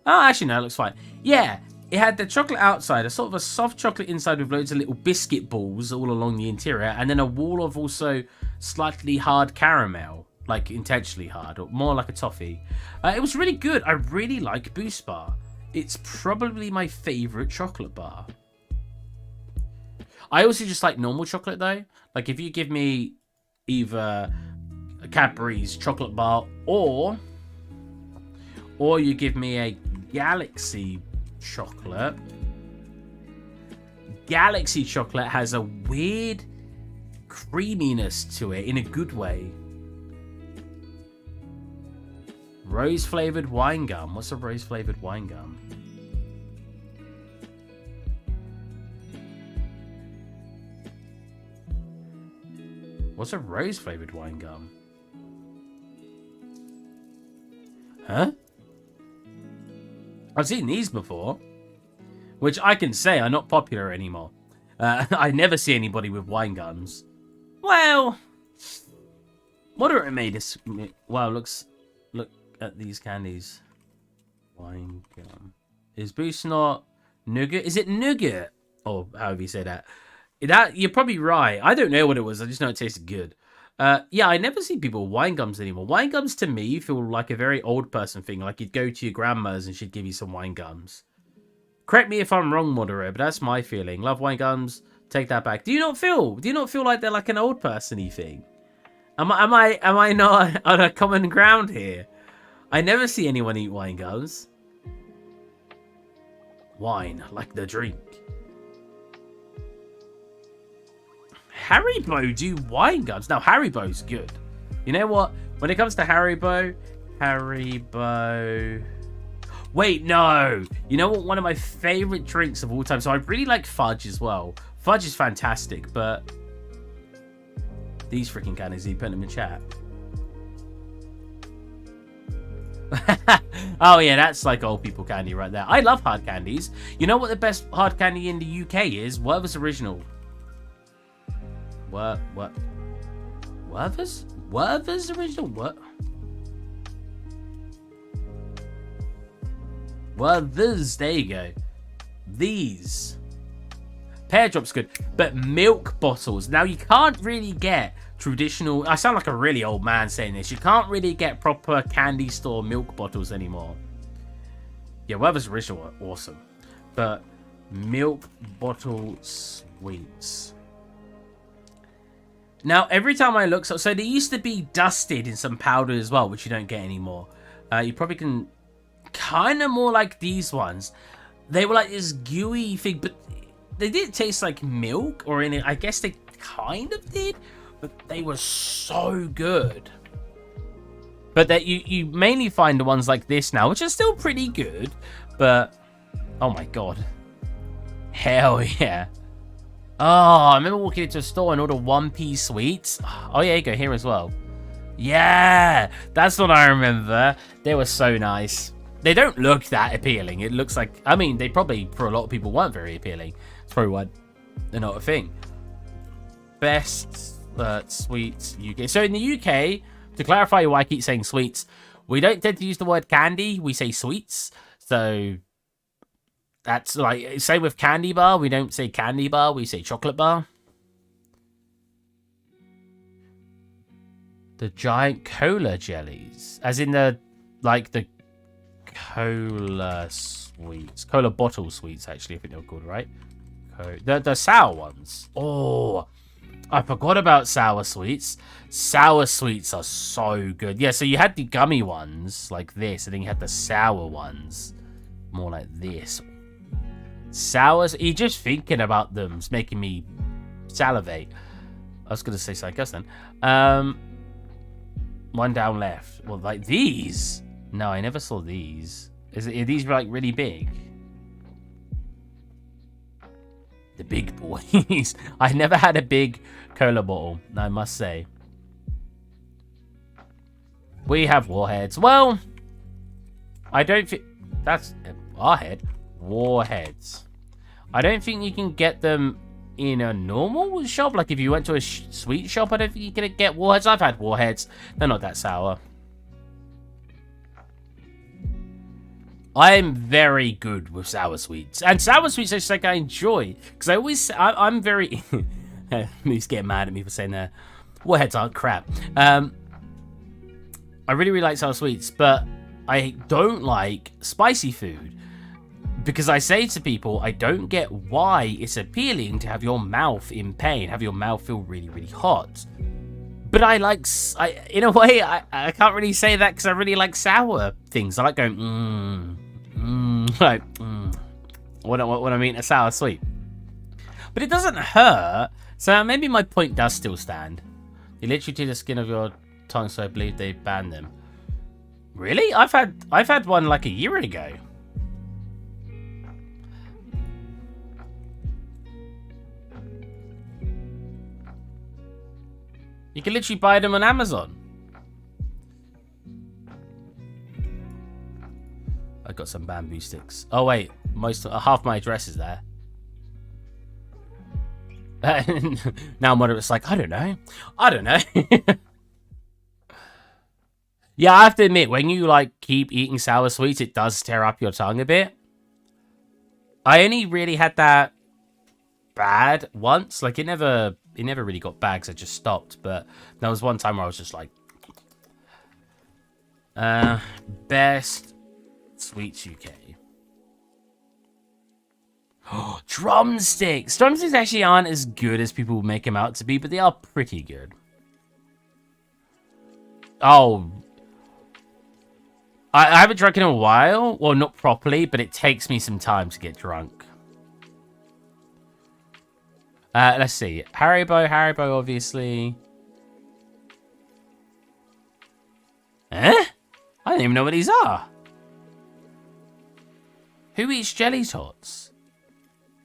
Speaker 1: Oh, actually, no, it looks fine. Yeah, it had the chocolate outside, a sort of a soft chocolate inside with loads of little biscuit balls all along the interior, and then a wall of also slightly hard caramel, like intentionally hard, or more like a toffee. It was really good. I really like Boost bar. It's probably my favourite chocolate bar. I also just like normal chocolate though. Like if you give me either a Cadbury's chocolate bar or you give me a Galaxy chocolate. Galaxy chocolate has a weird creaminess to it in a good way. Rose flavored wine gum. What's a rose flavored wine gum? What's a rose flavored wine gum? Huh? I've seen these before, which I can say are not popular anymore. I never see anybody with wine gums. Well, moderate made us. Wow, look at these candies. Wine gum. Is Boost not nougat? Is it nougat? Or however you say that. That you're probably right. I don't know what it was. I just know it tasted good. Yeah, I never see people with wine gums anymore. Wine gums to me feel like a very old person thing. Like you'd go to your grandma's and she'd give you some wine gums. Correct me if I'm wrong, Modero, but that's my feeling. Love wine gums. Take that back. Do you not feel like they're like an old person-y thing? Am I not on a common ground here? I never see anyone eat wine gums. Wine, like the drink. Haribo do wine gums. Now, Haribo's good. You know what? When it comes to Haribo... Wait, no! You know what? One of my favourite drinks of all time. So I really like fudge as well. Fudge is fantastic, but... These freaking candies, you put them in chat. Oh yeah, that's like old people candy right there. I love hard candies. You know what the best hard candy in the UK is? Werther's Original. What? Werther's Original? What? Werther's, there you go. These. Pear Drop's good. But milk bottles. Now, you can't really get traditional... I sound like a really old man saying this. You can't really get proper candy store milk bottles anymore. Yeah, Werther's Original are awesome. But milk bottle sweets... Now, every time I look... So they used to be dusted in some powder as well, which you don't get anymore. You probably can... Kind of more like these ones. They were like this gooey thing, but they didn't taste like milk. Or in it, I guess they kind of did. But they were so good. But that you mainly find the ones like this now, which are still pretty good. But... Oh my god. Hell yeah. Oh, I remember walking into a store and order 1p sweets. Oh, yeah, you go here as well. Yeah, that's what I remember. They were so nice. They don't look that appealing. It looks like... I mean, they probably, for a lot of people, weren't very appealing. It's probably why they're not a thing. Best sweets UK. So in the UK, to clarify why I keep saying sweets, we don't tend to use the word candy. We say sweets. So... That's like, same with candy bar. We don't say candy bar, we say chocolate bar. The giant cola jellies. As in the, like the cola sweets. Cola bottle sweets, actually, I think they were called, right? The sour ones. Oh, I forgot about sour sweets. Sour sweets are so good. Yeah, so you had the gummy ones like this, and then you had the sour ones more like this. Sours, you're just thinking about them. It's making me salivate. I was going to say something else then. One down left. Well, like these. No, I never saw these. Are these like really big? The big boys. I never had a big cola bottle, I must say. We have warheads. Well, I don't think that's warhead. Warheads. I don't think you can get them in a normal shop. Like if you went to a sweet shop, I don't think you can get warheads. I've had warheads. They're not that sour. I'm very good with sour sweets. And sour sweets is like I enjoy. Because I'm very... He's getting mad at me for saying that. Warheads aren't crap. I really, really like sour sweets. But I don't like spicy food. Because I say to people, I don't get why it's appealing to have your mouth in pain. Have your mouth feel really, really hot. But in a way, I can't really say that because I really like sour things. I like going, when I mean a sour sweet. But it doesn't hurt, so maybe my point does still stand. You literally to the skin of your tongue, so I believe they banned them. Really? I've had one like a year ago. You can literally buy them on Amazon. I got some bamboo sticks. Oh wait, half my address is there. Now Moderate's like, I don't know. Yeah, I have to admit, when you like keep eating sour sweets, it does tear up your tongue a bit. I only really had that bad once. Like it never really got bad because I just stopped. But there was one time where I was just like, best sweets UK. Oh, drumsticks. Drumsticks actually aren't as good as people make them out to be, but they are pretty good. Oh, I haven't drunk in a while. Well, not properly, but it takes me some time to get drunk. Let's see. Haribo, obviously. Eh? I don't even know what these are. Who eats jelly tots?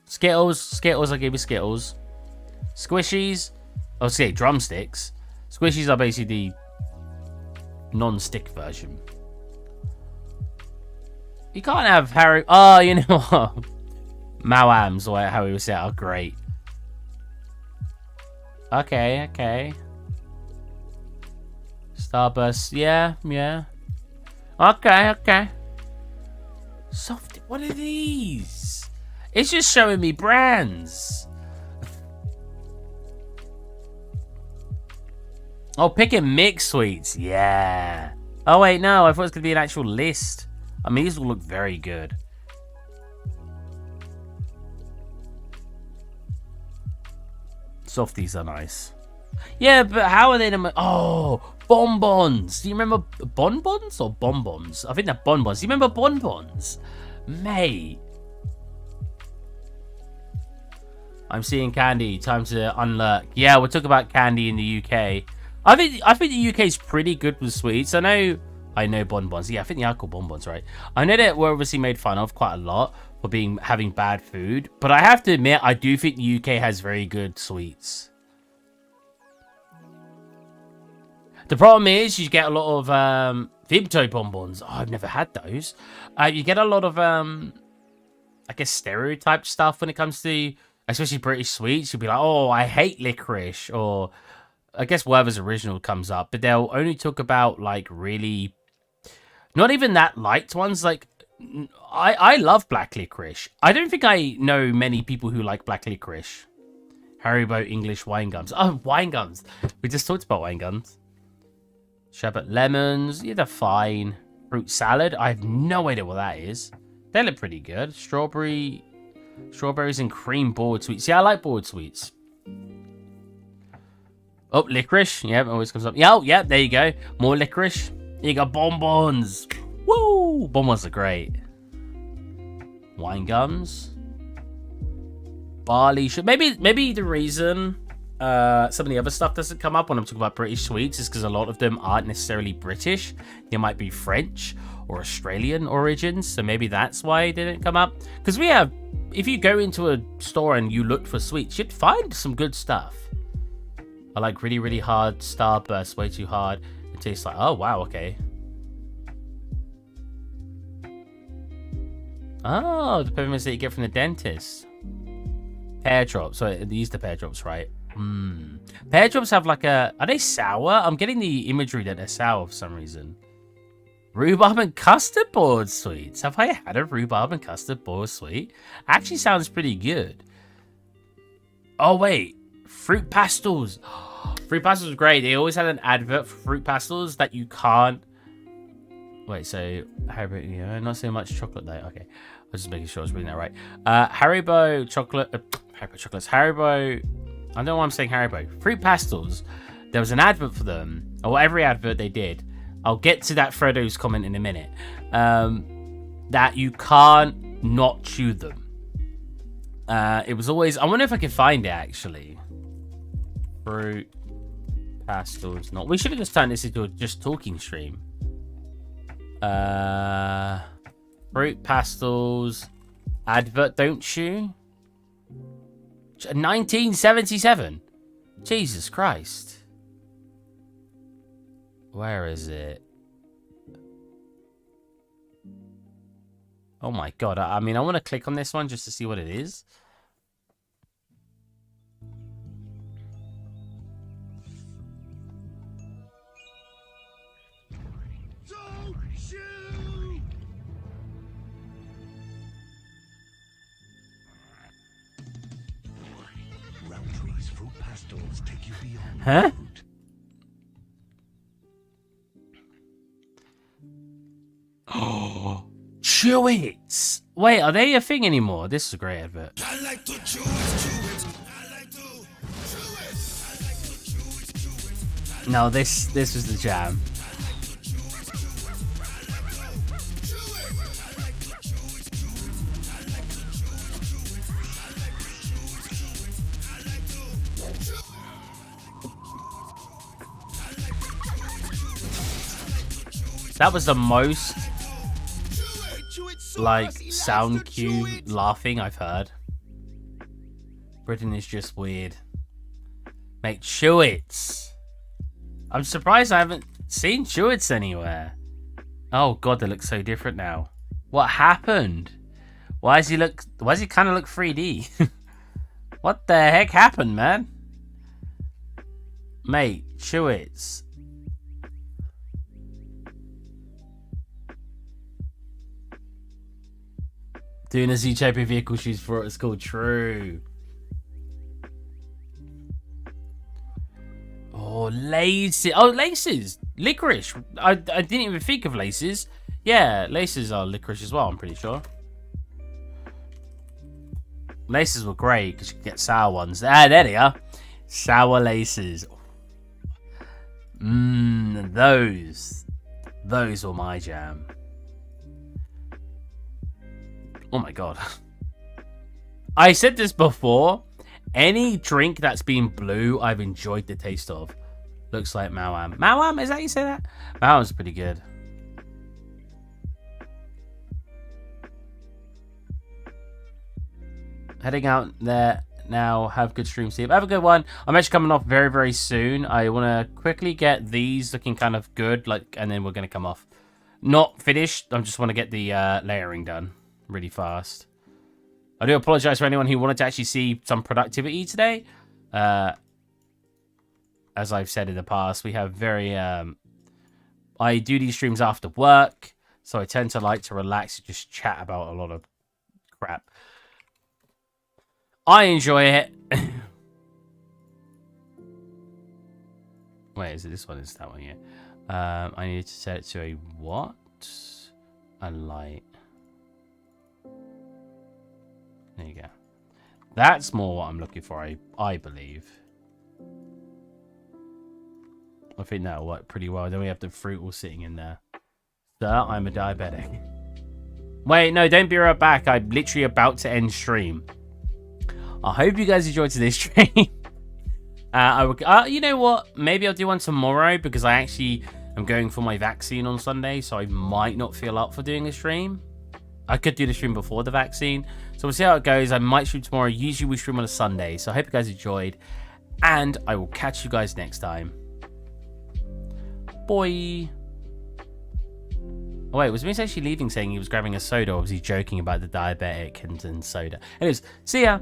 Speaker 1: Skittles, I gave you Skittles. Squishies, oh, see, drumsticks. Squishies are basically the non-stick version. You can't have oh, you know what? Mawams, or how we would say it, are great. Okay. Starburst, yeah. Okay. Soft, what are these? It's just showing me brands. Oh, pick and mix sweets, yeah. Oh wait, no, I thought it was going to be an actual list. I mean, these all look very good. Softies are nice. Yeah, but how are they? Oh, bonbons. Do you remember bonbons or bonbons? I think they're bonbons. Do you remember bonbons? Mate. I'm seeing candy. Time to unlurk. Yeah, we'll talk about candy in the UK. I think the UK is pretty good with sweets. I know bonbons. Yeah, I think they are called bonbons, right? I know that we're obviously made fun of quite a lot for having bad food, but I have to admit, I do think the UK has very good sweets. The problem is you get a lot of Vimto bonbons. Oh, I've never had those. You get a lot of I guess stereotype stuff when it comes to especially British sweets. You'll be like, oh, I hate licorice, or I guess Werther's Original comes up, but they'll only talk about like really not even that liked ones. Like I love black licorice. I don't think I know many people who like black licorice. Haribo English wine gums. Oh, wine gums. We just talked about wine gums. Sherbet lemons. Yeah, they're fine. Fruit salad. I have no idea what that is. They look pretty good. Strawberries and cream board sweets. Yeah, I like board sweets. Oh, licorice. Yeah, it always comes up. Yeah, oh, yeah, there you go. More licorice. You got bonbons. Woo! Bonbons are great. Wine gums. Barley sugar. Maybe the reason some of the other stuff doesn't come up when I'm talking about British sweets is because a lot of them aren't necessarily British. They might be French or Australian origins, so maybe that's why they didn't come up. Because we have, if you go into a store and you look for sweets, you'd find some good stuff. I like really, really hard Starburst, way too hard. It tastes like, oh wow, okay. Oh, the peppermints that you get from the dentist. Pear drops. So these are the pear drops, right? Pear drops have like a... Are they sour? I'm getting the imagery that they're sour for some reason. Rhubarb and custard board sweets. Have I had a rhubarb and custard board sweet? Actually sounds pretty good. Oh, wait. Fruit pastels. Fruit pastels are great. They always had an advert for fruit pastels that you can't... Wait, so... Haribo, yeah, not so much chocolate though. Okay. I was just making sure I was reading that right. Haribo chocolate... Haribo chocolates. Haribo... I don't know why I'm saying Haribo. Fruit pastels. There was an advert for them. Or every advert they did. I'll get to that Frodo's comment in a minute. That you can't not chew them. It was always... I wonder if I can find it, actually. Fruit pastels. Not. We should have just turned this into a just talking stream. Fruit pastels. Advert, don't chew. 1977. Jesus Christ. Where is it? Oh my god. I mean, I want to click on this one just to see what it is. Huh? Oh, chew it! Wait, are they a thing anymore? This is a great advert. I like to chew it, chew it. I like to chew it. I like to chew it, chew it. No, this was the jam. That was the most, like, sound cue laughing I've heard. Britain is just weird. Mate, chew it. I'm surprised I haven't seen chew it anywhere. Oh god, they look so different now. What happened? Why does he kind of look 3D? What the heck happened, man? Mate, chew it. Doing a Z-Type vehicle shoots for it's called True. Oh, laces. Oh, laces. Licorice. I didn't even think of laces. Yeah, laces are licorice as well, I'm pretty sure. Laces were great because you could get sour ones. Ah, there they are. Sour laces. Those were my jam. Oh my god. I said this before. Any drink that's been blue, I've enjoyed the taste of. Looks like Mawam. Mawam? Is that how you say that? Mawam's pretty good. Heading out there now. Have a good stream, Steve. Have a good one. I'm actually coming off very, very soon. I want to quickly get these looking kind of good, like, and then we're going to come off. Not finished. I just want to get the layering done really fast. I do apologize for anyone who wanted to actually see some productivity today. As I've said in the past, we have very... I do these streams after work, so I tend to like to relax and just chat about a lot of crap. I enjoy it. Wait, is it this one? Is that one? Yeah. I need to set it to a what? A light. There you go. That's more what I'm looking for, I believe. I think that'll work pretty well. Then we have the fruit all sitting in there. Sir, I'm a diabetic. Wait, no, don't be right back. I'm literally about to end stream. I hope you guys enjoyed today's stream. You know what? Maybe I'll do one tomorrow because I actually am going for my vaccine on Sunday, so I might not feel up for doing a stream. I could do the stream before the vaccine, so we'll see how it goes. I might stream tomorrow. Usually we stream on a Sunday, so I hope you guys enjoyed, and I will catch you guys next time. Bye. Oh wait, was Vince actually leaving saying he was grabbing a soda, or was he joking about the diabetic and soda? Anyways, see ya.